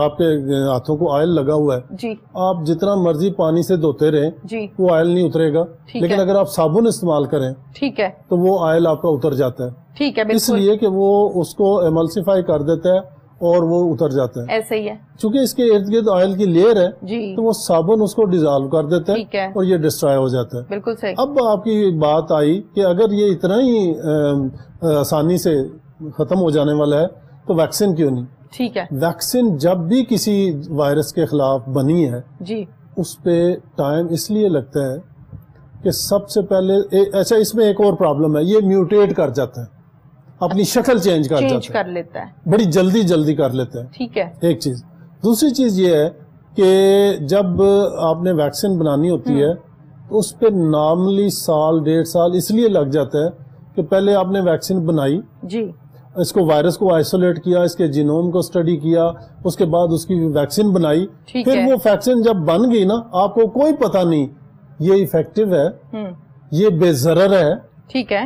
آپ کے ہاتھوں کو آئل لگا ہوا ہے، جی، آپ جتنا مرضی پانی سے دھوتے رہیں، جی، وہ آئل نہیں اترے گا. لیکن اگر آپ صابن استعمال کریں، ٹھیک ہے، تو وہ آئل آپ کا اتر جاتا ہے. ٹھیک ہے، اس لیے کہ وہ اس کو ایملسیفائی کر دیتا ہے اور وہ اتر جاتا ہے. ایسے ہی ہے. چونکہ اس کے ارد گرد آئل کی لیئر ہے، جی، تو وہ صابن اس کو ڈیزالو کر دیتا ہے اور یہ ڈسٹرائے ہو جاتا ہے. بالکل صحیح. اب آپ کی بات آئی کہ اگر یہ اتنا ہی آسانی سے ختم ہو جانے والا ہے تو ویکسین کیوں نہیں؟ ٹھیک ہے. ویکسین جب بھی کسی وائرس کے خلاف بنی ہے، جی، اس پہ ٹائم اس لیے لگتا ہے کہ سب سے پہلے اچھا اس میں ایک اور پرابلم ہے، یہ میوٹیٹ کر جاتا ہے، اپنی شکل چینج کر لیتا ہے، بڑی جلدی کر لیتا ہے. ٹھیک ہے. ایک چیز. دوسری چیز یہ ہے کہ جب آپ نے ویکسین بنانی ہوتی ہے تو اس پہ نارملی 1.5 سال اس لیے لگ جاتا ہے کہ پہلے آپ نے ویکسین بنائی، جی، اس کو وائرس کو آئسولیٹ کیا، اس کے جینوم کو اسٹڈی کیا، اس کے بعد اس کی ویکسین بنائی. پھر وہ ویکسین جب بن گئی نا، آپ کو کوئی پتہ نہیں یہ ایفیکٹو ہے، یہ بے ضرر ہے. ٹھیک ہے.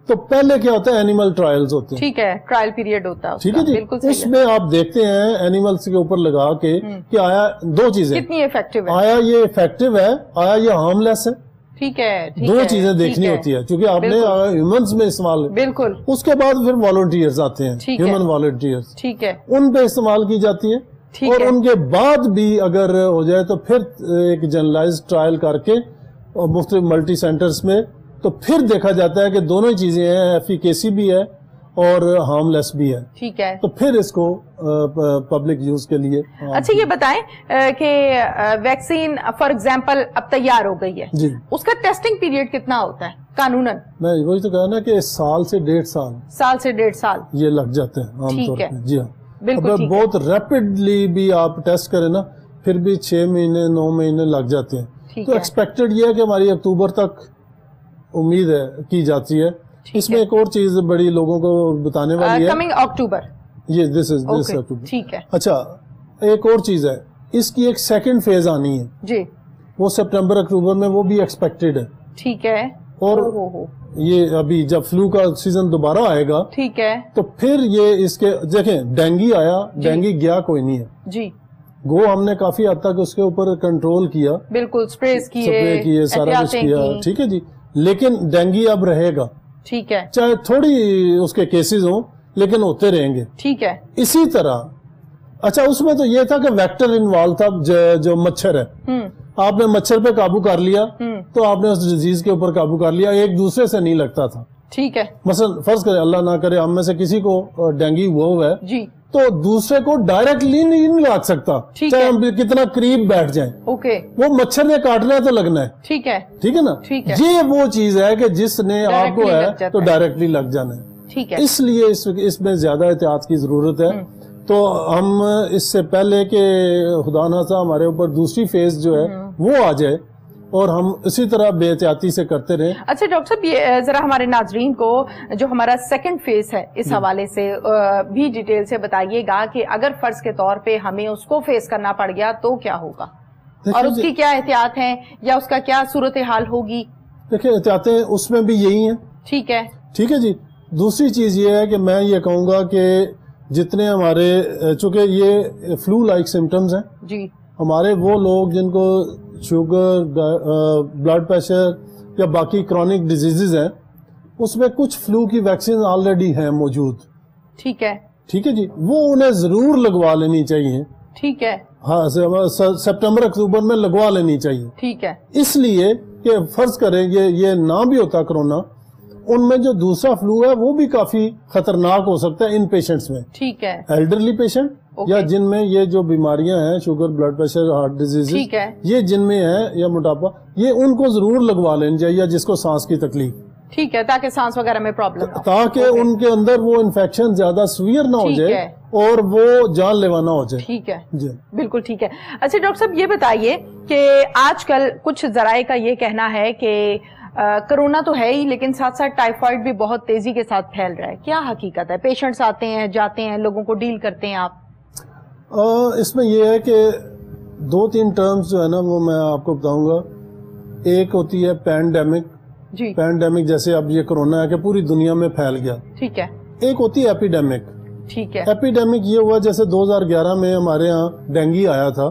تو پہلے کیا ہوتا ہے، اینیمل ٹرائلز ہوتے ہیں. ٹھیک ہے، ٹرائل پیریڈ ہوتا ہے. ٹھیک ہے جی. اس میں آپ دیکھتے ہیں اینیملز کے اوپر لگا کے کہ آیا 2 چیزیں، کتنی ایفیکٹو ہے، آیا یہ ایفیکٹو ہے، آیا یہ ہارملیس ہے. ٹھیک ہے. 2 چیزیں دیکھنی ہوتی ہے، کیونکہ آپ نے ہیومنز میں استعمال. بالکل. اس کے بعد پھر والنٹیئرز آتے ہیں، ہیومن والنٹیئرز. ٹھیک ہے. ان پہ استعمال کی جاتی ہے. اور ان کے بعد بھی اگر ہو جائے تو پھر ایک جنرلائز ٹرائل کر کے اور مختلف ملٹی سینٹرز میں، تو پھر دیکھا جاتا ہے کہ دونوں چیزیں ہیں، ایفیکیسی بھی ہے اور ہارم لیس بھی ہے. ٹھیک ہے. تو پھر اس کو پبلک یوز کے لیے. اچھا یہ بتائیں کہ ویکسین فار ایگزامپل اب تیار ہو گئی ہے جی, اس کا ٹیسٹنگ پیریڈ کتنا ہوتا ہے قانوناً؟ میں وہی تو کہا نا کہ سال سے 1.5 سال یہ لگ جاتے ہیں عام طور پہ. جی ہاں, بالکل. بہت ریپڈلی بھی آپ ٹیسٹ کریں نا پھر بھی 6 مہینے 9 مہینے لگ جاتے ہیں. تو ایکسپیکٹڈ یہ ہے کہ ہماری اکتوبر تک امید ہے کی جاتی ہے. اس میں ایک اور چیز بڑی لوگوں کو بتانے والی ہے. کمنگ اکتوبر. یہ دس اکتوبر. ٹھیک ہے. اچھا ایک اور چیز ہے, اس کی ایک سیکنڈ فیز آنی ہے جی, وہ سپٹمبر اکتوبر میں, وہ بھی ایکسپیکٹڈ ہے. ٹھیک ہے. اور یہ ابھی جب فلو کا سیزن دوبارہ آئے گا ٹھیک ہے تو پھر یہ اس کے دیکھیں ڈینگی آیا, ڈینگی گیا کوئی نہیں ہے جی, گو ہم نے کافی حد تک اس کے اوپر کنٹرول کیا, بالکل اسپرے کیے سارا کچھ کیا. ٹھیک ہے جی, لیکن ڈینگی اب رہے گا. ٹھیک ہے. چاہے تھوڑی اس کے کیسز ہوں لیکن ہوتے رہیں گے. ٹھیک ہے. اسی طرح اچھا اس میں تو یہ تھا کہ ویکٹر انوالو تھا, جو مچھر ہے, آپ نے مچھر پہ قابو کر لیا تو آپ نے اس ڈیزیز کے اوپر قابو کر لیا, ایک دوسرے سے نہیں لگتا تھا. ٹھیک ہے. مثلا فرض کرے اللہ نہ کرے ہم میں سے کسی کو ڈینگی ہوا ہے جی, تو دوسرے کو ڈائریکٹلی نہیں لگ سکتا, چاہے ہم کتنا قریب بیٹھ جائیں. اوکے. وہ مچھر نے کاٹنا ہے تو لگنا ہے. ٹھیک ہے. ٹھیک ہے نا. یہ وہ چیز ہے کہ جس نے آپ کو ہے تو ڈائریکٹلی لگ جانا ہے. ٹھیک ہے. اس لیے اس میں زیادہ احتیاط کی ضرورت ہے. تو ہم اس سے پہلے کہ خدا نہ خواستہ ہمارے اوپر دوسری فیز جو ہے وہ آ جائے اور ہم اسی طرح بے احتیاطی سے کرتے رہیں. اچھا ڈاکٹر صاحب یہ ذرا ہمارے ناظرین کو جو ہمارا سیکنڈ فیز ہے اس حوالے سے بھی ڈیٹیل سے بتائیے گا کہ اگر فرض کے طور پہ ہمیں اس کو فیس کرنا پڑ گیا تو کیا ہوگا اور اس کی کیا احتیاط ہیں یا اس کا کیا صورتحال ہوگی؟ دیکھیں احتیاطیں اس میں بھی یہی ہیں. ٹھیک ہے. ٹھیک ہے جی. دوسری چیز یہ ہے کہ میں یہ کہوں گا کہ جتنے ہمارے چونکہ یہ فلو لائک سمٹمز ہیں جی, ہمارے وہ لوگ جن کو شوگر, بلڈ پریشر یا باقی کرونک ڈیزیزز ہیں اس میں کچھ فلو کی ویکسین آلریڈی ہیں موجود. ٹھیک ہے. ٹھیک ہے جی, وہ انہیں ضرور لگوا لینی چاہیے. ٹھیک ہے. ہاں سپٹمبر اکتوبر میں لگوا لینی چاہیے. ٹھیک ہے. اس لیے کہ فرض کریں یہ نہ بھی ہوتا کرونا, ان میں جو دوسرا فلو ہے وہ بھی کافی خطرناک ہو سکتا ہے ان پیشنٹس میں. ٹھیک ہے. ایلڈرلی پیشنٹ یا جن میں یہ جو بیماریاں ہیں sugar, blood pressure, heart disease, یہ جن میں ہے یا موٹاپا, یہ ان کو ضرور لگوا لینی چاہیے, یا جس کو سانس کی تکلیف. ٹھیک ہے. تاکہ سانس وغیرہ میں پرابلم, تاکہ ان کے اندر وہ انفیکشن زیادہ سویئر نہ ہو جائے اور وہ جان لیوا نہ ہو جائے. ٹھیک ہے جی, بالکل ٹھیک ہے. اچھا ڈاکٹر صاحب یہ بتائیے کہ آج کل کچھ ذرائع کا یہ کہنا ہے کہ کرونا تو ہے ہی لیکن ساتھ ساتھ ٹائیفائڈ بھی بہت تیزی کے ساتھ پھیل رہا ہے. کیا حقیقت ہے؟ پیشنٹس آتے ہیں جاتے ہیں, لوگوں کو ڈیل کرتے ہیں آپ؟ اس میں یہ ہے کہ 2-3 ٹرمز جو ہے نا وہ میں آپ کو بتاؤں گا. ایک ہوتی ہے پینڈیمک جی, پینڈیمک جیسے اب یہ کرونا ہے کہ پوری دنیا میں پھیل گیا. ٹھیک ہے. ایک ہوتی ہے ایپیڈیمک. ٹھیک ہے. ایپیڈیمک یہ ہوا جیسے 2011 میں ہمارے ہاں ڈینگی آیا تھا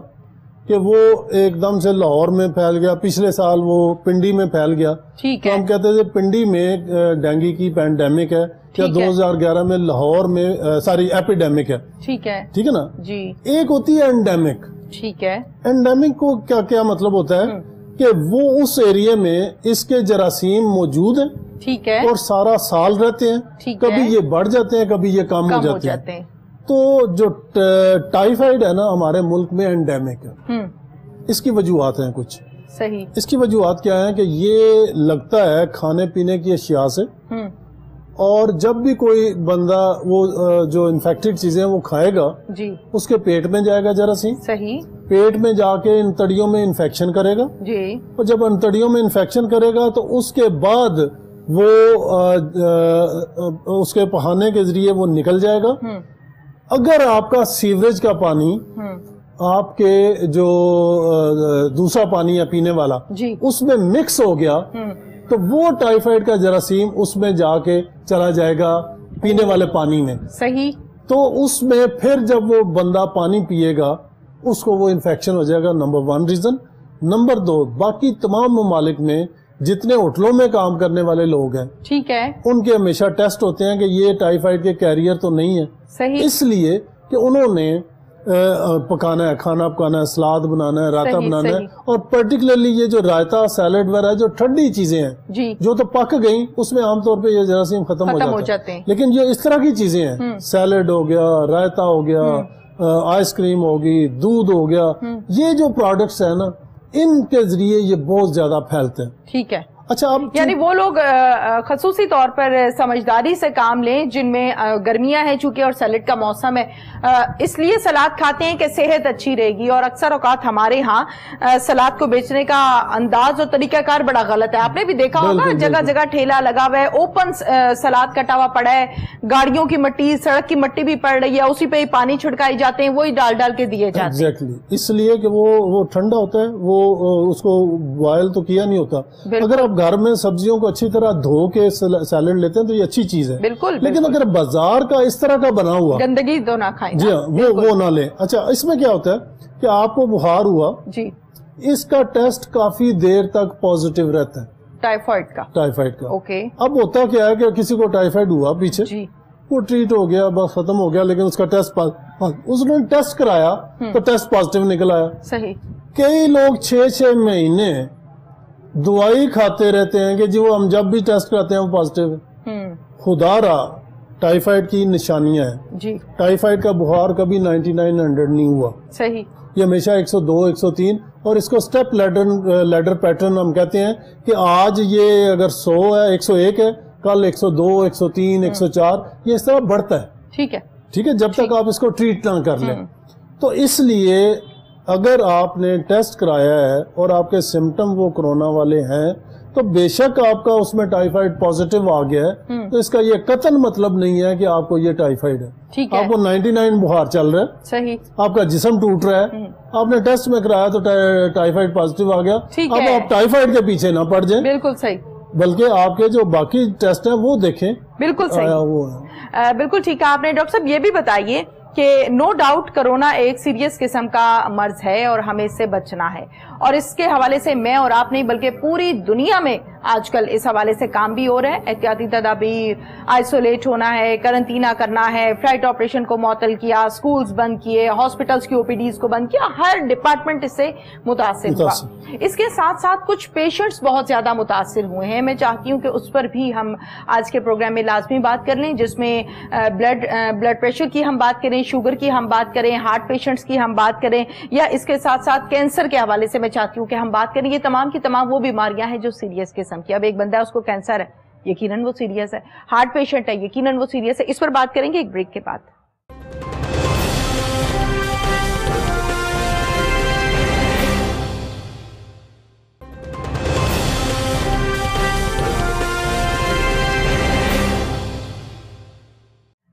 کہ وہ ایک دم سے لاہور میں پھیل گیا, پچھلے سال وہ پنڈی میں پھیل گیا. ٹھیک ہے. تو ہم کہتے تھے پنڈی میں ڈینگی کی پینڈیمک ہے, یا 2011 میں لاہور میں ایپیڈیمک ہے. ٹھیک ہے. ٹھیک ہے نا جی. ایک ہوتی ہے اینڈیمک. ٹھیک ہے. اینڈیمک کو کیا مطلب ہوتا ہے کہ وہ اس ایریے میں اس کے جراثیم موجود ہیں. ٹھیک ہے. اور سارا سال رہتے ہیں, کبھی یہ بڑھ جاتے ہیں کبھی یہ کم ہو جاتے ہیں. تو جو ٹائیفائڈ ہے نا ہمارے ملک میں اینڈیمک ہے. اس کی وجوہات ہیں کچھ. صحیح. اس کی وجوہات کیا ہیں کہ یہ لگتا ہے کھانے پینے کی اشیاء سے, اور جب بھی کوئی بندہ وہ جو انفیکٹڈ چیزیں وہ کھائے گا جی, اس کے پیٹ میں جائے گا جراثیم. صحیح. پیٹ میں جا کے انتڑیوں میں انفیکشن کرے گا جی, اور جب انتڑیوں میں انفیکشن کرے گا تو اس کے بعد وہ اس کے پہانے کے ذریعے وہ نکل جائے گا. اگر آپ کا سیوریج کا پانی آپ کے جو دوسرا پانی ہے پینے والا جی, اس میں مکس ہو گیا تو وہ ٹائیفائڈ کا جراثیم اس میں جا کے چلا جائے گا پینے والے پانی میں. صحیح. تو اس میں پھر جب وہ بندہ پانی پیے گا اس کو وہ انفیکشن ہو جائے گا. Number 1 reason. نمبر 2, باقی تمام ممالک میں جتنے ہوٹلوں میں کام کرنے والے لوگ ہیں ٹھیک ہے, ان کے ہمیشہ ٹیسٹ ہوتے ہیں کہ یہ ٹائیفائڈ کے کیریئر تو نہیں ہے. صحیح. اس لیے کہ انہوں نے پکانا ہے، کھانا پکانا ہے، سلاد بنانا ہے، رائتا صحیح، بنانا ہے، صحیح۔ اور پرٹیکولرلی یہ جو رائتا سیلڈ وغیرہ ہے، جو ٹھنڈی چیزیں ہیں جی جو تو پک گئیں اس میں عام طور پہ یہ جراثیم ختم ہو جاتے ہیں، لیکن جو اس طرح کی چیزیں ہیں، سیلڈ ہو گیا، رائتا ہو گیا، آئس کریم ہوگی، دودھ ہو گیا، یہ جو پروڈکٹس ہیں نا، ان کے ذریعے یہ بہت زیادہ پھیلتے ہیں۔ ٹھیک ہے، اچھا اب یعنی وہ لوگ خصوصی طور پر سمجھداری سے کام لیں جن میں گرمیاں ہیں چونکہ اور سیلڈ کا موسم ہے، اس لیے سلاد کھاتے ہیں کہ صحت اچھی رہے گی، اور اکثر اوقات ہمارے ہاں سلاد کو بیچنے کا انداز اور طریقہ کار بڑا غلط ہے۔ آپ نے بھی دیکھا ہوگا جگہ جگہ ٹھیلا لگا ہوا ہے، اوپن سلاد کٹا ہوا پڑا ہے، گاڑیوں کی مٹی، سڑک کی مٹی بھی پڑ رہی ہے، اسی پہ ہی پانی چھڑکائی جاتے ہیں، وہی ڈال ڈال کے دیے جاتے ہیں۔ ایگزیکٹلی، اس لیے کہ وہ ٹھنڈا ہوتا ہے، وہ اس کو بوائل تو کیا نہیں ہوتا۔ اگر آپ گھر میں سبزیوں کو اچھی طرح دھو کے سیلڈ لیتے ہیں تو یہ اچھی چیز ہے، بالکل، لیکن اگر بازار کا اس طرح کا بنا ہوا، گندگی تو نہ کھائیں، جی ہاں، وہ نہ لیں۔ اچھا اس میں کیا ہوتا ہے کہ آپ کو بخار ہوا، جی اس کا ٹیسٹ کافی دیر تک پازیٹیو رہتا ہے، ٹائیفائڈ کا، اوکے۔ اب ہوتا کیا ہے کہ کسی کو ٹائیفائڈ ہوا پیچھے، جی وہ ٹریٹ ہو گیا، بس ختم ہو گیا، لیکن اس کا ٹیسٹ اس نے ٹیسٹ کرایا تو ٹیسٹ پازیٹیو نکل آیا۔ صحیح۔ کئی لوگ 6 مہینے دوائی کھاتے رہتے ہیں کہ جی وہ ہم جب بھی ٹیسٹ کراتے ہیں وہ پازیٹیو ہے۔ خدا را ٹائیفائڈ کی نشانیاں ہیں، جی ٹائیفائڈ کا بخار کبھی 99 نہیں ہوا، صحیح، یہ ہمیشہ 102 103، اور اس کو سٹیپ لیڈر پیٹرن ہم کہتے ہیں کہ آج یہ اگر 100 ہے، 101 ہے، کل 102 103 104، یہ اس طرح بڑھتا ہے۔ ٹھیک ہے، ٹھیک ہے، جب تک آپ اس کو ٹریٹ نہ کر لیں۔ تو اس لیے اگر آپ نے ٹیسٹ کرایا ہے اور آپ کے سمٹم وہ کرونا والے ہیں تو بے شک آپ کا اس میں ٹائیفائڈ پازیٹیو آ گیا ہے، تو اس کا یہ قطعاً مطلب نہیں ہے کہ آپ کو یہ ٹائیفائڈ ہے۔ ٹھیک ہے، آپ کو 99 بخار چل رہا ہے، صحیح، آپ کا جسم ٹوٹ رہا ہے، آپ نے ٹیسٹ میں کرایا تو ٹائیفائڈ پازیٹیو آ گیا، ٹھیک اب ہے، آپ ٹائیفائڈ کے پیچھے نہ پڑ جائیں، بالکل صحیح، بلکہ آپ کے جو باقی ٹیسٹ ہیں وہ دیکھیں۔ بالکل صحیح، وہ ہے بالکل ٹھیک ہے آپ نے۔ ڈاکٹر صاحب یہ بھی بتائیے کہ نو ڈاؤٹ کرونا ایک سیریس قسم کا مرض ہے اور ہمیں اس سے بچنا ہے، اور اس کے حوالے سے میں اور آپ نہیں بلکہ پوری دنیا میں آج کل اس حوالے سے کام بھی ہو رہا ہے، احتیاطی تدابیر، آئسولیٹ ہونا ہے، کرنٹینہ کرنا ہے، فلائٹ آپریشن کو معطل کیا، سکولز بند کیے، ہاسپٹلز کی OPDs کو بند کیا، ہر ڈپارٹمنٹ اس سے متاثر ہوا۔ اس کے ساتھ ساتھ کچھ پیشنٹس بہت زیادہ متاثر ہوئے ہیں، میں چاہتی ہوں کہ اس پر بھی ہم آج کے پروگرام میں لازمی بات کر لیں، جس میں بلڈ پریشر کی ہم بات کریں، شوگر کی ہم بات کریں، ہارٹ پیشنٹس کی ہم بات کریں، یا اس کے ساتھ ساتھ کینسر کے حوالے سے میں چاہتی ہوں کہ ہم بات کریں۔ یہ تمام کی تمام وہ بیماریاں ہیں جو سیریس قسم کی، اب ایک بندہ ہے اس کو کینسر ہے، یقیناً وہ سیریس ہے، ہارٹ پیشنٹ ہے، یقیناً وہ سیریس ہے۔ اس پر بات کریں گے ایک بریک کے بعد۔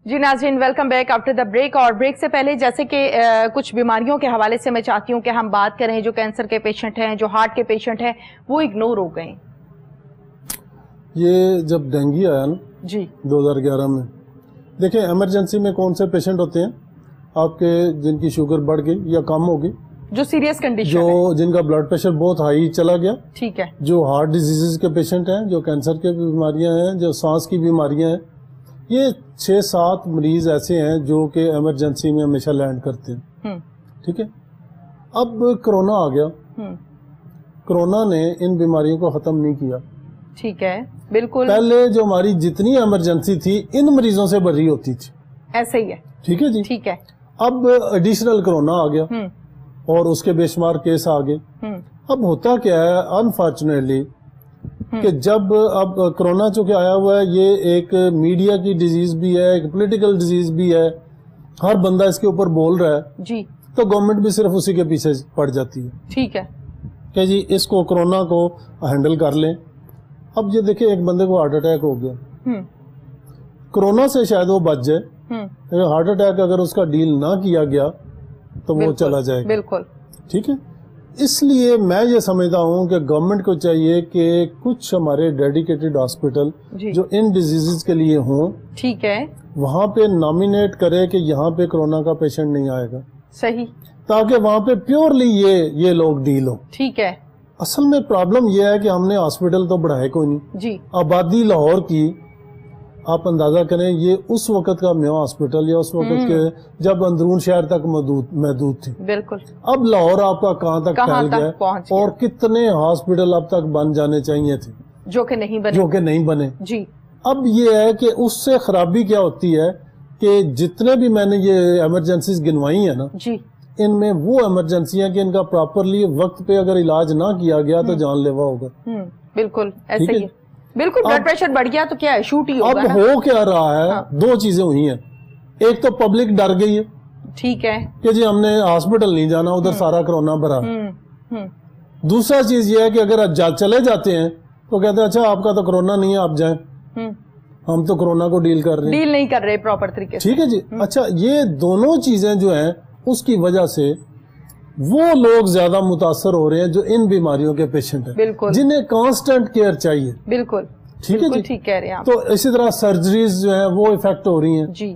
جی ناظرین، welcome back after the break. اور بریک سے پہلے جیسے کہ کچھ بیماریوں کے حوالے سے میں چاہتی ہوں کہ ہم بات کریں، جو کینسر کے پیشنٹ ہیں، جو ہارٹ کے پیشنٹ ہیں، وہ اگنور ہو گئے۔ یہ جب ڈینگی آیا نا جی 2011 میں، دیکھیں ایمرجنسی میں کون سے پیشنٹ ہوتے ہیں آپ کے جن کی شوگر بڑھ گئی یا کم ہو گئی، جو سیریس کنڈیشن جو جن کا بلڈ پریشر بہت ہائی چلا گیا، ٹھیک ہے، جو ہارٹ ڈیزیز کے پیشنٹ ہیں، جو کینسر کی بیماریاں ہیں، جو سانس کی بیماریاں ہیں، یہ 6-7 مریض ایسے ہیں جو کہ ایمرجنسی میں ہمیشہ لینڈ کرتے ہیں۔ ٹھیک ہے، اب کرونا آ گیا، کرونا نے ان بیماریوں کو ختم نہیں کیا۔ ٹھیک ہے، بالکل پہلے جو ہماری جتنی ایمرجنسی تھی ان مریضوں سے بھری ہوتی تھی، ایسے ہی ہے، ٹھیک ہے جی۔ ٹھیک ہے، اب ایڈیشنل کرونا آ گیا اور اس کے بے شمار کیس آ گئے۔ اب ہوتا کیا ہے انفارچونیٹلی کہ جب اب کرونا چونکہ آیا ہوا ہے، یہ ایک میڈیا کی ڈیزیز بھی ہے، ایک پولیٹیکل ڈیزیز بھی ہے، ہر بندہ اس کے اوپر بول رہا ہے، جی تو گورنمنٹ بھی صرف اسی کے پیچھے پڑ جاتی ہے، ٹھیک ہے، کہ جی اس کو کرونا کو ہینڈل کر لیں۔ اب یہ دیکھیں ایک بندے کو ہارٹ اٹیک ہو گیا، کرونا سے شاید وہ بچ جائے، ہارٹ اٹیک اگر اس کا ڈیل نہ کیا گیا تو وہ چلا جائے گا، بالکل ٹھیک ہے۔ اس لیے میں یہ سمجھتا ہوں کہ گورنمنٹ کو چاہیے کہ کچھ ہمارے ڈیڈیکیٹڈ ہاسپٹل جو ان ڈیزیز کے لیے ہوں، ٹھیک ہے، وہاں پہ نامینیٹ کرے کہ یہاں پہ کرونا کا پیشنٹ نہیں آئے گا، صحیح، تاکہ وہاں پہ پیورلی یہ لوگ ڈیل ہوں۔ ٹھیک ہے، اصل میں پرابلم یہ ہے کہ ہم نے ہاسپٹل تو بڑھائے کوئی نہیں، جی آبادی لاہور کی آپ اندازہ کریں یہ اس وقت کا میو ہاسپٹل یا اس وقت کے جب اندرون شہر تک محدود تھی. بالکل. اب لاہور آپ کا کہاں تک پھیل گیا اور کتنے ہاسپٹل اب تک بن جانے چاہیے تھے جو کہ نہیں بنے. جی. اب یہ ہے کہ اس سے خرابی کیا ہوتی ہے کہ جتنے بھی میں نے یہ ایمرجنسیز گنوائی ہیں نا جی ان میں وہ ایمرجنسی ہیں کہ ان کا پراپرلی وقت پہ اگر علاج نہ کیا گیا تو جان لیوا ہوگا. بالکل ایسے ہی. بالکل بلڈ پریشر بڑھ گیا تو کیا ہے شوٹ ہی ہوگا. اب ہو کیا رہا ہے دو چیزیں ہوئی ہیں. ایک تو پبلک ڈر گئی ہے ٹھیک ہے کہ جی ہم نے ہاسپٹل نہیں جانا ادھر سارا کرونا بھرا. دوسرا چیز یہ ہے کہ اگر چلے جاتے ہیں تو کہتے ہیں اچھا آپ کا تو کرونا نہیں ہے آپ جائیں ہم تو کرونا کو ڈیل نہیں کر رہے پراپر طریقے سے. ٹھیک ہے جی. اچھا یہ دونوں چیزیں جو ہیں اس کی وجہ سے وہ لوگ زیادہ متاثر ہو رہے ہیں جو ان بیماریوں کے پیشنٹ ہیں بالکل جنہیں کانسٹنٹ کیئر چاہیے. بالکل ٹھیک ہے جی. ٹھیک کہہ رہے ہیں آپ. تو اسی طرح سرجریز جو ہیں وہ افیکٹ ہو رہی ہیں. جی.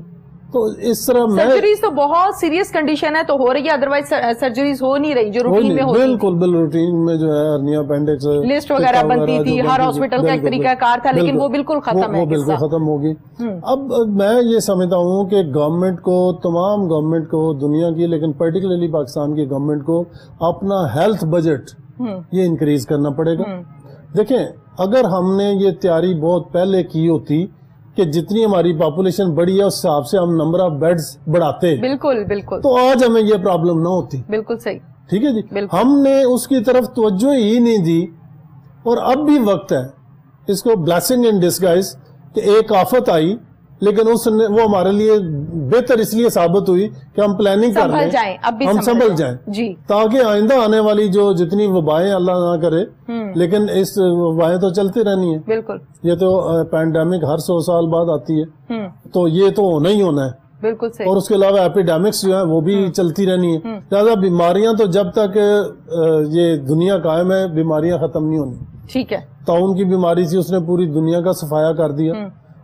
تو اس طرح سرجریز تو بہت سیریس کنڈیشن ہے تو ہو رہی ہے ادروائز سرجریز ہو نہیں رہی جو روٹین میں ہوتی. بالکل روٹین میں جو ہے ہرنیا اپینڈکس لسٹ وغیرہ بنتی تھی ہر ہاسپٹل کا ایک طریقہ کار تھا لیکن وہ بالکل ختم ہے. وہ بالکل ختم ہوگی. اب میں یہ سمجھتا ہوں کہ گورنمنٹ کو تمام گورنمنٹ کو دنیا کی لیکن پرٹیکولرلی پاکستان کی گورنمنٹ کو اپنا ہیلتھ بجٹ یہ انکریز کرنا پڑے گا. دیکھیں اگر ہم نے یہ تیاری بہت پہلے کی ہوتی کہ جتنی ہماری پاپولیشن بڑی ہے اس حساب سے ہم نمبر آف بیڈز بڑھاتے بالکل تو آج ہمیں یہ پرابلم نہ ہوتی. بالکل صحیح. ٹھیک ہے جی. ہم نے اس کی طرف توجہ ہی نہیں دی اور اب بھی وقت ہے اس کو بلیسنگ ان ڈسگائز کہ ایک آفت آئی لیکن وہ ہمارے لیے بہتر اس لیے ثابت ہوئی کہ ہم پلاننگ کر لیں ہم سنبھل جائیں تاکہ آئندہ آنے والی جو جتنی وبائیں اللہ نہ کرے لیکن اس وبائیں تو چلتی رہنی ہے. بالکل. یہ تو پینڈیمک ہر 100 سال بعد آتی ہے تو یہ تو ہونا ہی ہونا ہے. بالکل صحیح. اور اس کے علاوہ ایپیڈیمکس جو ہیں وہ بھی چلتی رہنی ہے. لہٰذا بیماریاں تو جب تک یہ دنیا قائم ہے بیماریاں ختم نہیں ہونی. ٹھیک ہے. طاعون کی بیماری تھی اس نے پوری دنیا کا صفایا کر دیا.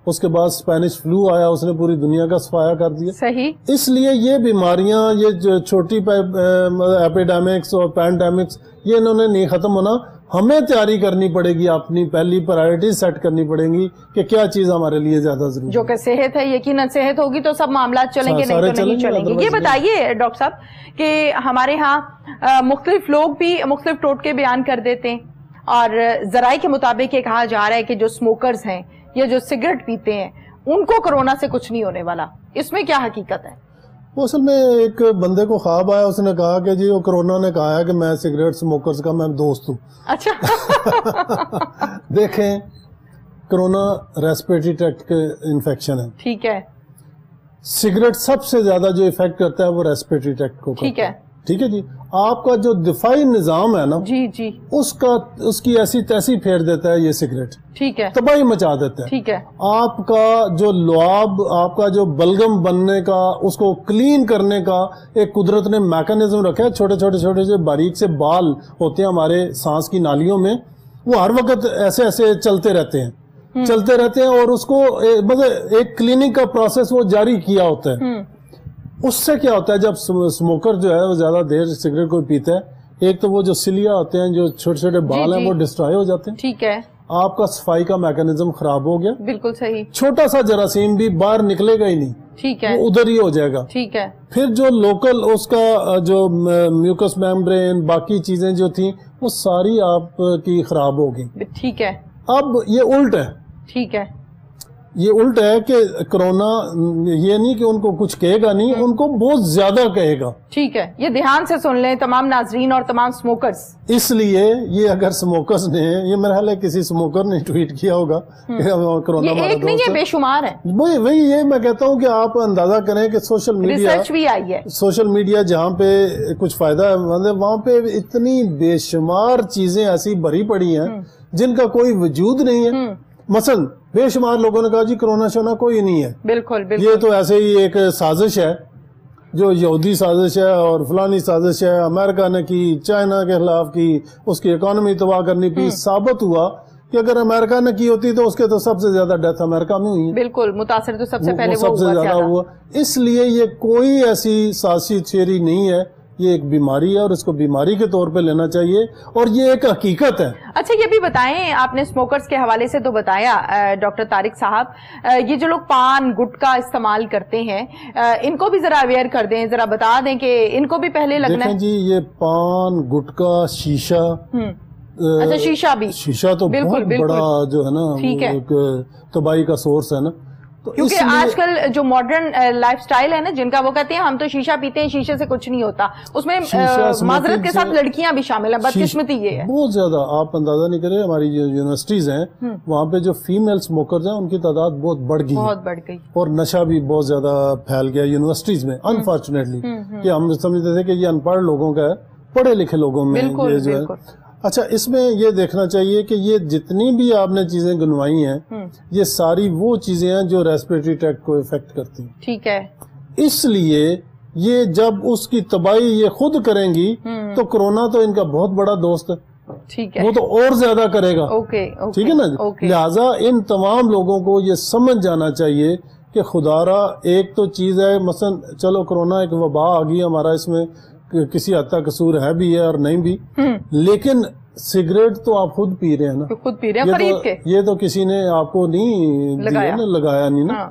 اس کے بعد اسپینش فلو آیا اس نے پوری دنیا کا صفایا کر دیا. صحیح. اس لیے یہ بیماریاں یہ جو چھوٹی ایپیڈیمکس اور پینڈیمکس یہ انہوں نے نہیں ختم ہونا. ہمیں تیاری کرنی پڑے گی اپنی پہلی پرائرٹی سیٹ کرنی پڑے گی کہ کیا چیز ہمارے لیے زیادہ ضروری جو کہ صحت ہے. یقیناً صحت ہوگی تو سب معاملات چلیں گے نہیں تو نہیں چلیں گے. یہ بتائیے ڈاکٹر صاحب کہ ہمارے ہاں مختلف لوگ بھی مختلف ٹوٹکے بیان کر دیتے ہیں اور ذرائع کے مطابق یہ کہا جا رہا ہے کہ جو اسموکرز ہیں یا جو سگریٹ پیتے ہیں ان کو کرونا سے کچھ نہیں ہونے والا. اس میں کیا حقیقت ہے؟ وہ اصل میں ایک بندے کو خواب آیا اس نے کہا کہ جی وہ کرونا نے کہا ہے کہ میں سگریٹ اسموکرز کا میں دوست ہوں. اچھا. دیکھیں کرونا ریسپریٹری ٹریکٹ کے انفیکشن ہے. ٹھیک ہے. سگریٹ سب سے زیادہ جو افیکٹ کرتا ہے وہ ریسپریٹری ٹریکٹ کو. ٹھیک ہے. ٹھیک ہے جی. آپ کا جو دفاعی نظام ہے نا جی جی اس کی ایسی تیسی پھیر دیتا ہے یہ سگریٹ. ٹھیک ہے. تباہی مچا دیتا ہے. ٹھیک ہے. آپ کا جو لعاب آپ کا جو بلغم بننے کا اس کو کلین کرنے کا ایک قدرت نے میکانزم رکھا ہے. چھوٹے چھوٹے چھوٹے سے باریک سے بال ہوتے ہیں ہمارے سانس کی نالیوں میں وہ ہر وقت ایسے ایسے چلتے رہتے ہیں اور اس کو مطلب ایک کلیننگ کا پروسیس وہ جاری کیا ہوتا ہے. اس سے کیا ہوتا ہے جب اسموکر جو ہے وہ زیادہ دیر سگریٹ کو پیتا ہے ایک تو وہ جو سلیا ہوتے ہیں جو چھوٹے چھوٹے بال ہیں وہ ڈسٹرائے ہو جاتے ہیں. ٹھیک ہے. آپ کا صفائی کا میکانزم خراب ہو گیا. بالکل صحیح. چھوٹا سا جراثیم بھی باہر نکلے گا ہی نہیں. ٹھیک ہے. وہ ادھر ہی ہو جائے گا. ٹھیک ہے. پھر جو لوکل اس کا جو میوکس میمبرین باقی چیزیں جو تھیں وہ ساری آپ کی خراب ہو گئی. ٹھیک ہے. اب یہ الٹ ہے. ٹھیک ہے. یہ الٹ ہے کہ کرونا یہ نہیں کہ ان کو کچھ کہے گا نہیں ان کو بہت زیادہ کہے گا. ٹھیک ہے. یہ دھیان سے سن لیں تمام ناظرین اور تمام سموکرز. اس لیے یہ اگر سموکرز نے یہ میرا خیال ہے کسی سموکر نے ٹویٹ کیا ہوگا کرونا یہ ایک نہیں ہے بے شمار ہے. وہی یہ میں کہتا ہوں کہ آپ اندازہ کریں کہ سوشل میڈیا ریسرچ بھی آئی ہے. سوشل میڈیا جہاں پہ کچھ فائدہ ہے وہاں پہ اتنی بے شمار چیزیں ایسی بھری پڑی ہیں جن کا کوئی وجود نہیں ہے. مثلا بے شمار لوگوں نے کہا جی کرونا شونا کوئی نہیں ہے. بالکل یہ تو ایسے ہی ایک سازش ہے جو یہودی سازش ہے اور فلانی سازش ہے امریکہ نے کی چائنا کے خلاف کی اس کی اکانومی تباہ کرنی پی. ثابت ہوا کہ اگر امریکہ نے کی ہوتی تو اس کے تو سب سے زیادہ ڈیتھ امریکہ میں ہوئی. بالکل متاثر تو سب سے پہلے سب سے زیادہ ہوا. اس لیے یہ کوئی ایسی سیاسی تھیوری نہیں ہے یہ ایک بیماری ہے اور اس کو بیماری کے طور پہ لینا چاہیے اور یہ ایک حقیقت ہے. اچھا یہ بھی بتائیں, آپ نے اسموکرز کے حوالے سے تو بتایا ڈاکٹر طارق صاحب, یہ جو لوگ پان گٹکا استعمال کرتے ہیں ان کو بھی ذرا اویئر کر دیں, ذرا بتا دیں کہ ان کو بھی پہلے لگنا ہے. دیکھیں جی, یہ پان گٹکا شیشہ, اچھا شیشہ بھی, شیشہ تو بہت بڑا جو ہے نا ایک تباہی کا سورس ہے نا. کیونکہ آج کل جو ماڈرن لائف سٹائل ہے نا جن کا, وہ کہتے ہیں ہم تو شیشہ پیتے ہیں, شیشے سے کچھ نہیں ہوتا. اس میں معذرت کے ساتھ لڑکیاں بھی شامل ہیں, بدقسمتی یہ ہے. بہت زیادہ, آپ اندازہ نہیں کریں, ہماری جو یونیورسٹیز ہیں وہاں پہ جو فیمیل اسموکرز ہیں ان کی تعداد بہت بڑھ گئی, اور نشہ بھی بہت زیادہ پھیل گیا یونیورسٹیز میں انفارچونیٹلی, کہ ہم سمجھتے تھے کہ یہ ان پڑھ لوگوں کا ہے, پڑھے لکھے لوگوں میں یہ جو ہے. اچھا, اس میں یہ دیکھنا چاہیے کہ یہ جتنی بھی آپ نے چیزیں گنوائی ہیں یہ ساری وہ چیزیں ہیں جو ریسپریٹری ٹریکٹ کو افیکٹ کرتی ہیں. ٹھیک ہے. اس لیے یہ جب اس کی تباہی یہ خود کریں گی تو کرونا تو ان کا بہت بڑا دوست ہے, ٹھیک ہے, وہ تو اور زیادہ کرے گا. ٹھیک ہے نا. لہٰذا ان تمام لوگوں کو یہ سمجھ جانا چاہیے کہ خدا را ایک تو چیز ہے, مثلا چلو کرونا ایک وبا آ گئی ہمارا, اس میں کسی حد تک قصور ہے بھی ہے اور نہیں بھی, لیکن سگریٹ تو آپ خود پی رہے ہیں نا, خود پی رہے ہیں خرید کے, یہ تو کسی نے آپ کو نہیں دیا نا, لگایا نہیں نا.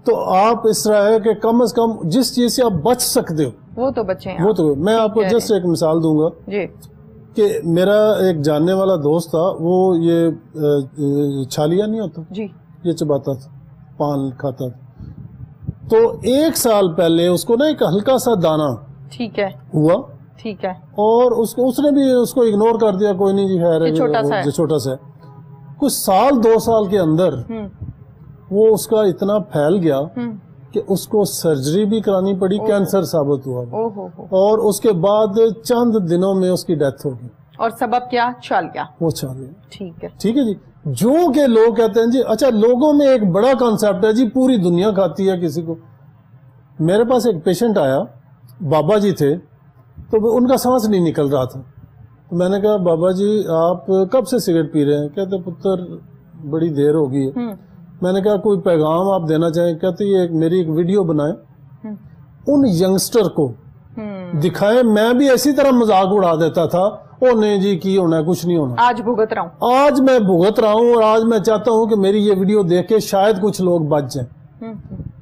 تو آپ اس طرح ہے کہ کم از کم جس چیز سے آپ بچ سکتے ہو وہ تو بچیں. وہ تو میں آپ کو جسٹ ایک مثال دوں گا کہ میرا ایک جاننے والا دوست تھا, وہ یہ چھالیا نہیں ہوتا جی, یہ چباتا تھا, پان کھاتا تھا. تو 1 سال پہلے اس کو نا ایک ہلکا سا دانہ ٹھیک ہے ہوا, ٹھیک ہے, اور اس نے بھی اس کو اگنور کر دیا, کوئی نہیں جی خیر ہے, چھوٹا سا ہے. کچھ سال 2 سال کے اندر وہ اس کا اتنا پھیل گیا کہ اس کو سرجری بھی کرانی پڑی, کینسر ثابت ہوا, اور اس کے بعد چند دنوں میں اس کی ڈیتھ ہو گئی. اور سبب کیا؟ چھالیا. وہ چھالیا. ٹھیک ہے, ٹھیک ہے جی. جو کہ لوگ کہتے ہیں جی اچھا لوگوں میں ایک بڑا کانسیپٹ ہے جی پوری دنیا کھاتی ہے کسی کو. میرے پاس ایک پیشنٹ آیا, بابا جی تھے, تو ان کا سانس نہیں نکل رہا تھا. تو میں نے کہا بابا جی آپ کب سے سگریٹ پی رہے ہیں؟ کہتے پتر بڑی دیر ہو گئی ہے. میں نے کہا کوئی پیغام آپ دینا چاہیں؟ کہتے یہ میری ایک ویڈیو بنائیں, ان ینگسٹر کو دکھائیں. میں بھی اسی طرح مذاق اڑا دیتا تھا, او نہیں جی کی ہونا ہے, کچھ نہیں ہونا. آج بھگت رہا ہوں, آج میں بھگت رہا ہوں, اور آج میں چاہتا ہوں کہ میری یہ ویڈیو دیکھ کے شاید کچھ لوگ بچ جائیں.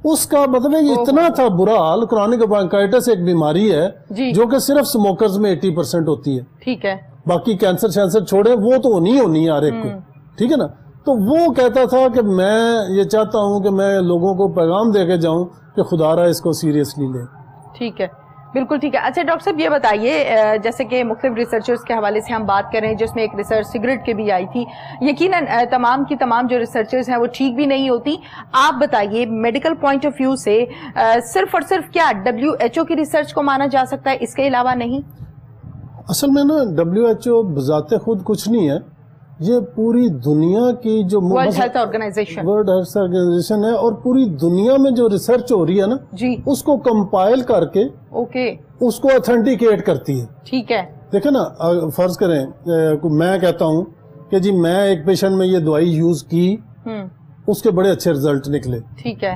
اس کا مطلب یہ اتنا تھا برا حال. کرونک برونکائٹس ایک بیماری ہے جو کہ صرف سموکرز میں 80% ہوتی ہے. ٹھیک ہے, باقی کینسر شینسر چھوڑے, وہ تو ہونی ہے ہر ایک کو. ٹھیک ہے نا. تو وہ کہتا تھا کہ میں یہ چاہتا ہوں کہ میں لوگوں کو پیغام دے کے جاؤں کہ خدا را اس کو سیریسلی لے. ٹھیک ہے, بالکل ٹھیک ہے. اچھا ڈاکٹر صاحب یہ بتائیے, جیسے کہ مختلف ریسرچرز کے حوالے سے ہم بات کر رہے ہیں, جس میں ایک ریسرچ سگریٹ کی بھی آئی تھی. یقیناً تمام کی تمام جو ریسرچرز ہیں وہ ٹھیک بھی نہیں ہوتی. آپ بتائیے میڈیکل پوائنٹ آف ویو سے صرف اور صرف کیا WHO کی ریسرچ کو مانا جا سکتا ہے, اس کے علاوہ نہیں؟ اصل میں نا WHO بذات خود کچھ نہیں ہے, یہ پوری دنیا کی جو ورلڈ ہیلتھ آرگنائزیشن ہے, اور پوری دنیا میں جو ریسرچ ہو رہی ہے نا جی, اس کو کمپائل کر کے اس کو اتھینٹیکیٹ کرتی ہے. ٹھیک ہے. دیکھیں نا, فرض کریں میں کہتا ہوں کہ جی میں ایک پیشنٹ میں یہ دوائی یوز کی, اس کے بڑے اچھے ریزلٹ نکلے. ٹھیک ہے.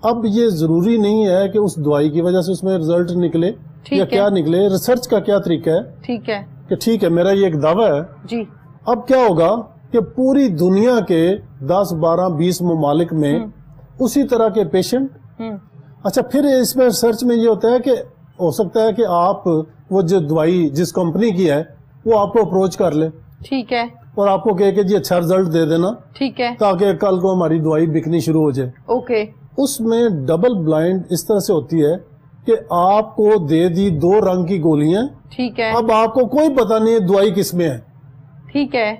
اب یہ ضروری نہیں ہے کہ اس دوائی کی وجہ سے اس میں ریزلٹ نکلے یا کیا نکلے, ریسرچ کا کیا طریقہ ہے. ٹھیک ہے کہ ٹھیک ہے میرا یہ ایک دعویٰ ہے جی. اب کیا ہوگا کہ پوری دنیا کے 10 12 20 ممالک میں اسی طرح کے پیشنٹ. اچھا پھر اس میں ریسرچ میں یہ ہوتا ہے کہ ہو سکتا ہے کہ آپ وہ جو دوائی جس کمپنی کی ہے وہ آپ کو اپروچ کر لے. ٹھیک ہے. اور آپ کو کہے کہ جی اچھا رزلٹ دے دینا. ٹھیک ہے. تاکہ کل کو ہماری دوائی بکنی شروع ہو جائے. اوکے. اس میں ڈبل بلائنڈ اس طرح سے ہوتی ہے کہ آپ کو دے دی 2 رنگ کی گولیاں. ٹھیک ہے. اب آپ کو کوئی پتہ نہیں ہے دوائی کس میں ہے. ٹھیک ہے.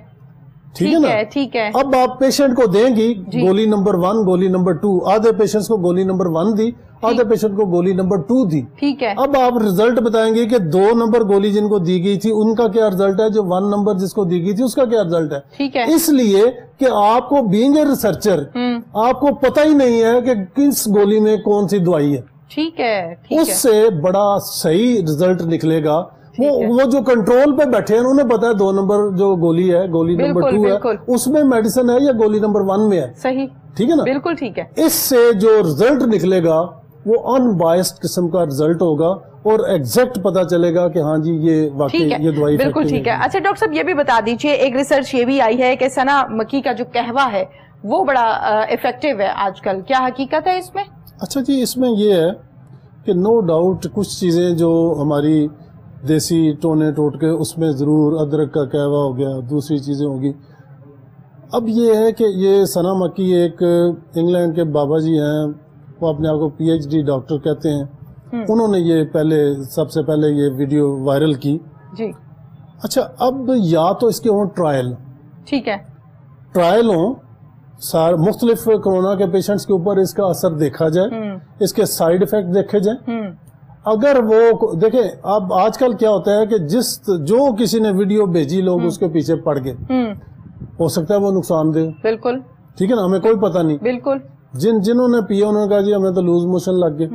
ٹھیک ہے نا. ٹھیک ہے. اب آپ پیشنٹ کو دیں گی گولی نمبر 1, گولی نمبر 2. آدھے پیشنٹس کو گولی نمبر 1 دی, آدھے پیشنٹ کو گولی نمبر 2 دی. ٹھیک ہے. اب آپ رزلٹ بتائیں گے کہ 2 نمبر گولی جن کو دی گئی تھی ان کا کیا رزلٹ ہے, جو 1 نمبر جس کو دی گئی تھی اس کا کیا رزلٹ ہے. ٹھیک ہے. اس لیے کہ آپ کو بینگ اے ریسرچر آپ کو پتہ ہی نہیں ہے کہ کس گولی میں کون سی دوائی ہے. ٹھیک ہے. اس سے بڑا صحیح رزلٹ نکلے گا. وہ جو کنٹرول پہ بیٹھے ہیں انہیں پتا ہے 2 نمبر جو گولی ہے, گولی نمبر 2 ہے, اس میں میڈیسن ہے یا گولی نمبر 1 میں ہے. صحیح. ٹھیک ہے نا. بالکل ٹھیک ہے. اس سے جو رزلٹ نکلے گا وہ ان بائسڈ قسم کا رزلٹ ہوگا, اور ایگزیکٹ پتا چلے گا کہ ہاں جی یہ واقعی یہ دوائی بالکل ٹھیک ہے. اچھا ڈاکٹر صاحب یہ بھی بتا دیجئے, ایک ریسرچ یہ بھی آئی ہے کہ سنا مکی کا جو قہوہ ہے وہ بڑا افیکٹو ہے آج کل, کیا حقیقت ہے اس میں؟ اچھا جی, اس میں یہ ہے کہ نو ڈاؤٹ کچھ چیزیں جو ہماری دیسی ٹونے ٹوٹ کے اس میں ضرور ادرک کا قہوہ ہو گیا, دوسری چیزیں ہوگی. اب یہ ہے کہ یہ ثنا مکی ایک انگلینڈ کے بابا جی ہیں, وہ اپنے آپ کو PhD ڈاکٹر کہتے ہیں, انہوں نے یہ سب سے پہلے یہ ویڈیو وائرل کی جی. اچھا اب یا تو اس کے ہوں ٹرائل, ٹھیک ہے, ٹرائل ہوں, مختلف کورونا کے پیشنٹس کے اوپر اس کا اثر دیکھا جائے, اس کے سائیڈ ایفیکٹ دیکھے جائیں. اگر وہ دیکھیں اب آج کل کیا ہوتا ہے کہ جو کسی نے ویڈیو بھیجی لوگ اس کے پیچھے پڑ گئے, ہو سکتا ہے وہ نقصان دے, بالکل ٹھیک ہے نا, ہمیں کوئی پتہ نہیں, بالکل جنہوں نے پیا انہوں نے کہا جی ہمیں تو لوز موشن لگ گئے,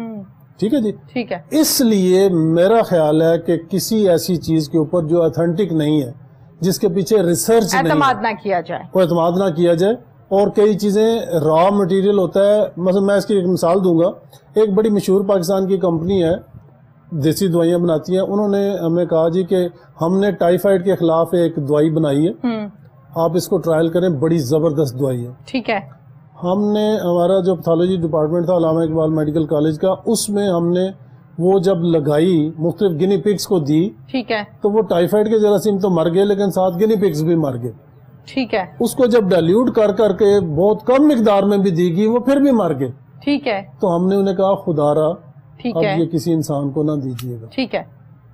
ٹھیک ہے جی, ٹھیک ہے. اس لیے میرا خیال ہے کہ کسی ایسی چیز کے اوپر جو اتھینٹک نہیں ہے, جس کے پیچھے ریسرچ اعتماد نہ کیا جائے, وہ اعتماد نہ کیا جائے. اور کئی چیزیں را مٹیریل ہوتا ہے, مثلا میں اس کی ایک مثال دوں گا. ایک بڑی مشہور پاکستان کی کمپنی ہے, دیسی دوائیاں بناتی ہیں, انہوں نے ہمیں کہا جی کہ ہم نے ٹائیفائڈ کے خلاف ایک دوائی بنائی ہے, آپ اس کو ٹرائل کریں, بڑی زبردست دوائی ہے, ٹھیک ہے. ہم نے ہمارا جو پیتھولوجی ڈپارٹمنٹ تھا علامہ اقبال میڈیکل کالج کا, اس میں ہم نے وہ جب لگائی مختلف گنی پگس کو دی, ٹھیک ہے, تو وہ ٹائیفائڈ کے جراثیم تو مر گئے لیکن ساتھ گنی پگس بھی مر گئے, ٹھیک ہے. اس کو جب ڈائلیوٹ کر کے بہت کم مقدار میں بھی دی گئی وہ پھر بھی مر گئے, ٹھیک ہے. تو ہم نے انہیں کہا خدا را اب یہ کسی انسان کو نہ دیجیے گا, ٹھیک ہے.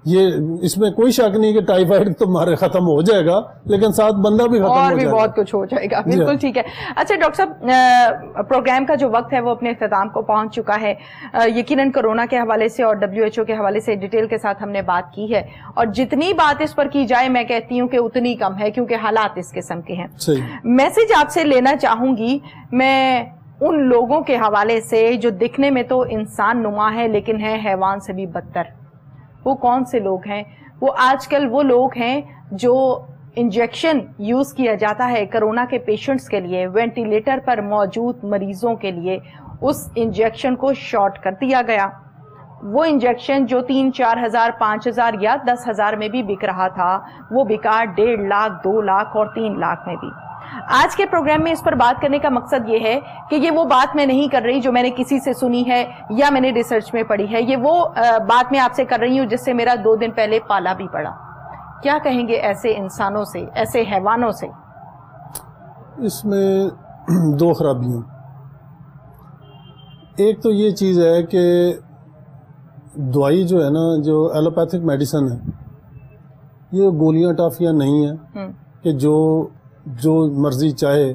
یہ اس میں کوئی شک نہیں کہ ٹائیفائڈ تمہارے ختم ہو جائے گا لیکن ساتھ بندہ بھی ختم ہو جائے گا, اور بھی بہت کچھ ہو جائے گا, بالکل ٹھیک ہے. اچھا ڈاکٹر صاحب پروگرام کا جو وقت ہے وہ اپنے اختتام کو پہنچ چکا ہے. یقیناً کورونا کے حوالے سے اور WHO کے حوالے سے ڈیٹیل کے ساتھ ہم نے بات کی ہے, اور جتنی بات اس پر کی جائے میں کہتی ہوں کہ اتنی کم ہے, کیونکہ حالات اس قسم کے ہیں. میسج آپ سے لینا چاہوں گی میں ان لوگوں کے حوالے سے جو دکھنے میں تو انسان نما ہے لیکن ہے حیوان سے بھی بدتر. وہ کون سے لوگ ہیں؟ وہ آج کل وہ لوگ ہیں جو انجیکشن یوز کیا جاتا ہے کرونا کے پیشنٹس کے لیے, وینٹیلیٹر پر موجود مریضوں کے لیے, اس انجیکشن کو شارٹ کر دیا گیا. وہ انجیکشن جو 3-4 ہزار 5 ہزار یا 10 ہزار میں بھی بک رہا تھا, وہ بکا 1.5 لاکھ 2 لاکھ اور 3 لاکھ میں بھی. آج کے پروگرام میں اس پر بات کرنے کا مقصد یہ ہے کہ یہ وہ بات میں نہیں کر رہی جو میں نے کسی سے سنی ہے یا میں نے ریسرچ میں پڑھی ہے, یہ وہ بات میں آپ سے کر رہی ہوں جس سے میرا 2 دن پہلے پالا بھی پڑا. کیا کہیں گے ایسے انسانوں سے, ایسے حیوانوں سے؟ اس میں 2 خرابیاں. ایک تو یہ چیز ہے کہ دوائی جو ہے نا, جو ایلوپیتھک میڈیسن ہے, یہ گولیاں ٹافیاں نہیں ہیں کہ جو مرضی چاہے.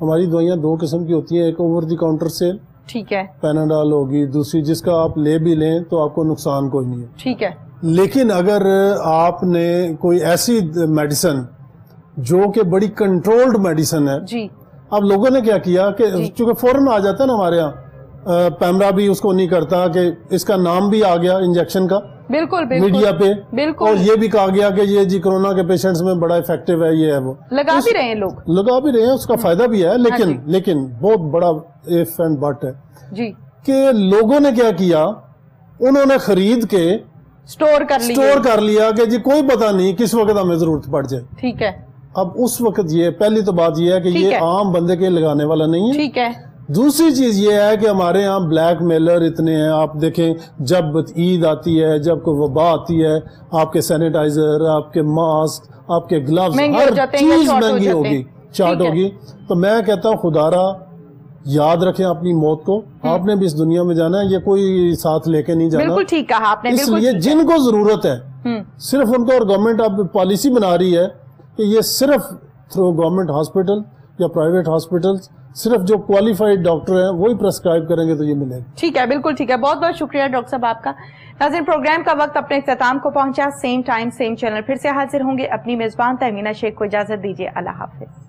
ہماری دوائیاں 2 قسم کی ہوتی ہیں, ایک اوور دی کاؤنٹر سیل, ٹھیک ہے, پیناڈال ہوگی, دوسری جس کا آپ لے بھی لیں تو آپ کو نقصان کوئی نہیں ہے, ٹھیک ہے. لیکن اگر آپ نے کوئی ایسی میڈیسن جو کہ بڑی کنٹرولڈ میڈیسن ہے, جی, اب لوگوں نے کیا کیا کہ چونکہ فوراً آ جاتا ہے نا ہمارے ہاں, پیمرا بھی اس کو نہیں کرتا کہ اس کا نام بھی آ گیا انجیکشن کا, بالکل میڈیا پہ, بالکل, اور یہ بھی کہا گیا کہ یہ جی کورونا کے پیشنٹس میں بڑا افیکٹو ہے, یہ ہے, وہ لگا بھی رہے ہیں, لوگ لگا بھی رہے ہیں, اس کا فائدہ بھی ہے. لیکن بہت بڑا ایف اینڈ بٹ ہے جی, کہ لوگوں نے کیا کیا, انہوں نے خرید کے سٹور کر لیا کہ جی کوئی پتہ نہیں کس وقت ہمیں ضرورت پڑ جائے, ٹھیک ہے. اب اس وقت یہ پہلی تو بات یہ ہے کہ یہ عام بندے کے لگانے والا نہیں ہے, ٹھیک ہے. دوسری چیز یہ ہے کہ ہمارے ہاں بلیک میلر اتنے ہیں. آپ دیکھیں جب عید آتی ہے, جب کوئی وبا آتی ہے, آپ کے سینیٹائزر, آپ کے ماسک, آپ کے گلوز, ہر چیز مہنگی ہوگی, چارٹ ہوگی. تو میں کہتا ہوں خدا را یاد رکھیں اپنی موت کو, آپ نے بھی اس دنیا میں جانا ہے, یہ کوئی ساتھ لے کے نہیں جانا. بالکل ٹھیک کہا آپ نے. اس لیے جن کو ضرورت ہے صرف ان کو, اور گورنمنٹ اب پالیسی بنا رہی ہے کہ یہ صرف تھرو گورنمنٹ ہاسپٹل یا پرائیویٹ ہاسپٹل, صرف جو کوالیفائڈ ڈاکٹر ہیں وہی پرسکرائب کریں گے تو یہ ملے گا. ٹھیک ہے, بالکل ٹھیک ہے. بہت بہت شکریہ ڈاکٹر صاحب آپ کا. ناظرین پروگرام کا وقت اپنے اختتام کو پہنچا. سیم ٹائم سیم چینل پھر سے حاضر ہوں گے. اپنی میزبان تہمینہ شیخ کو اجازت دیجیے. اللہ حافظ.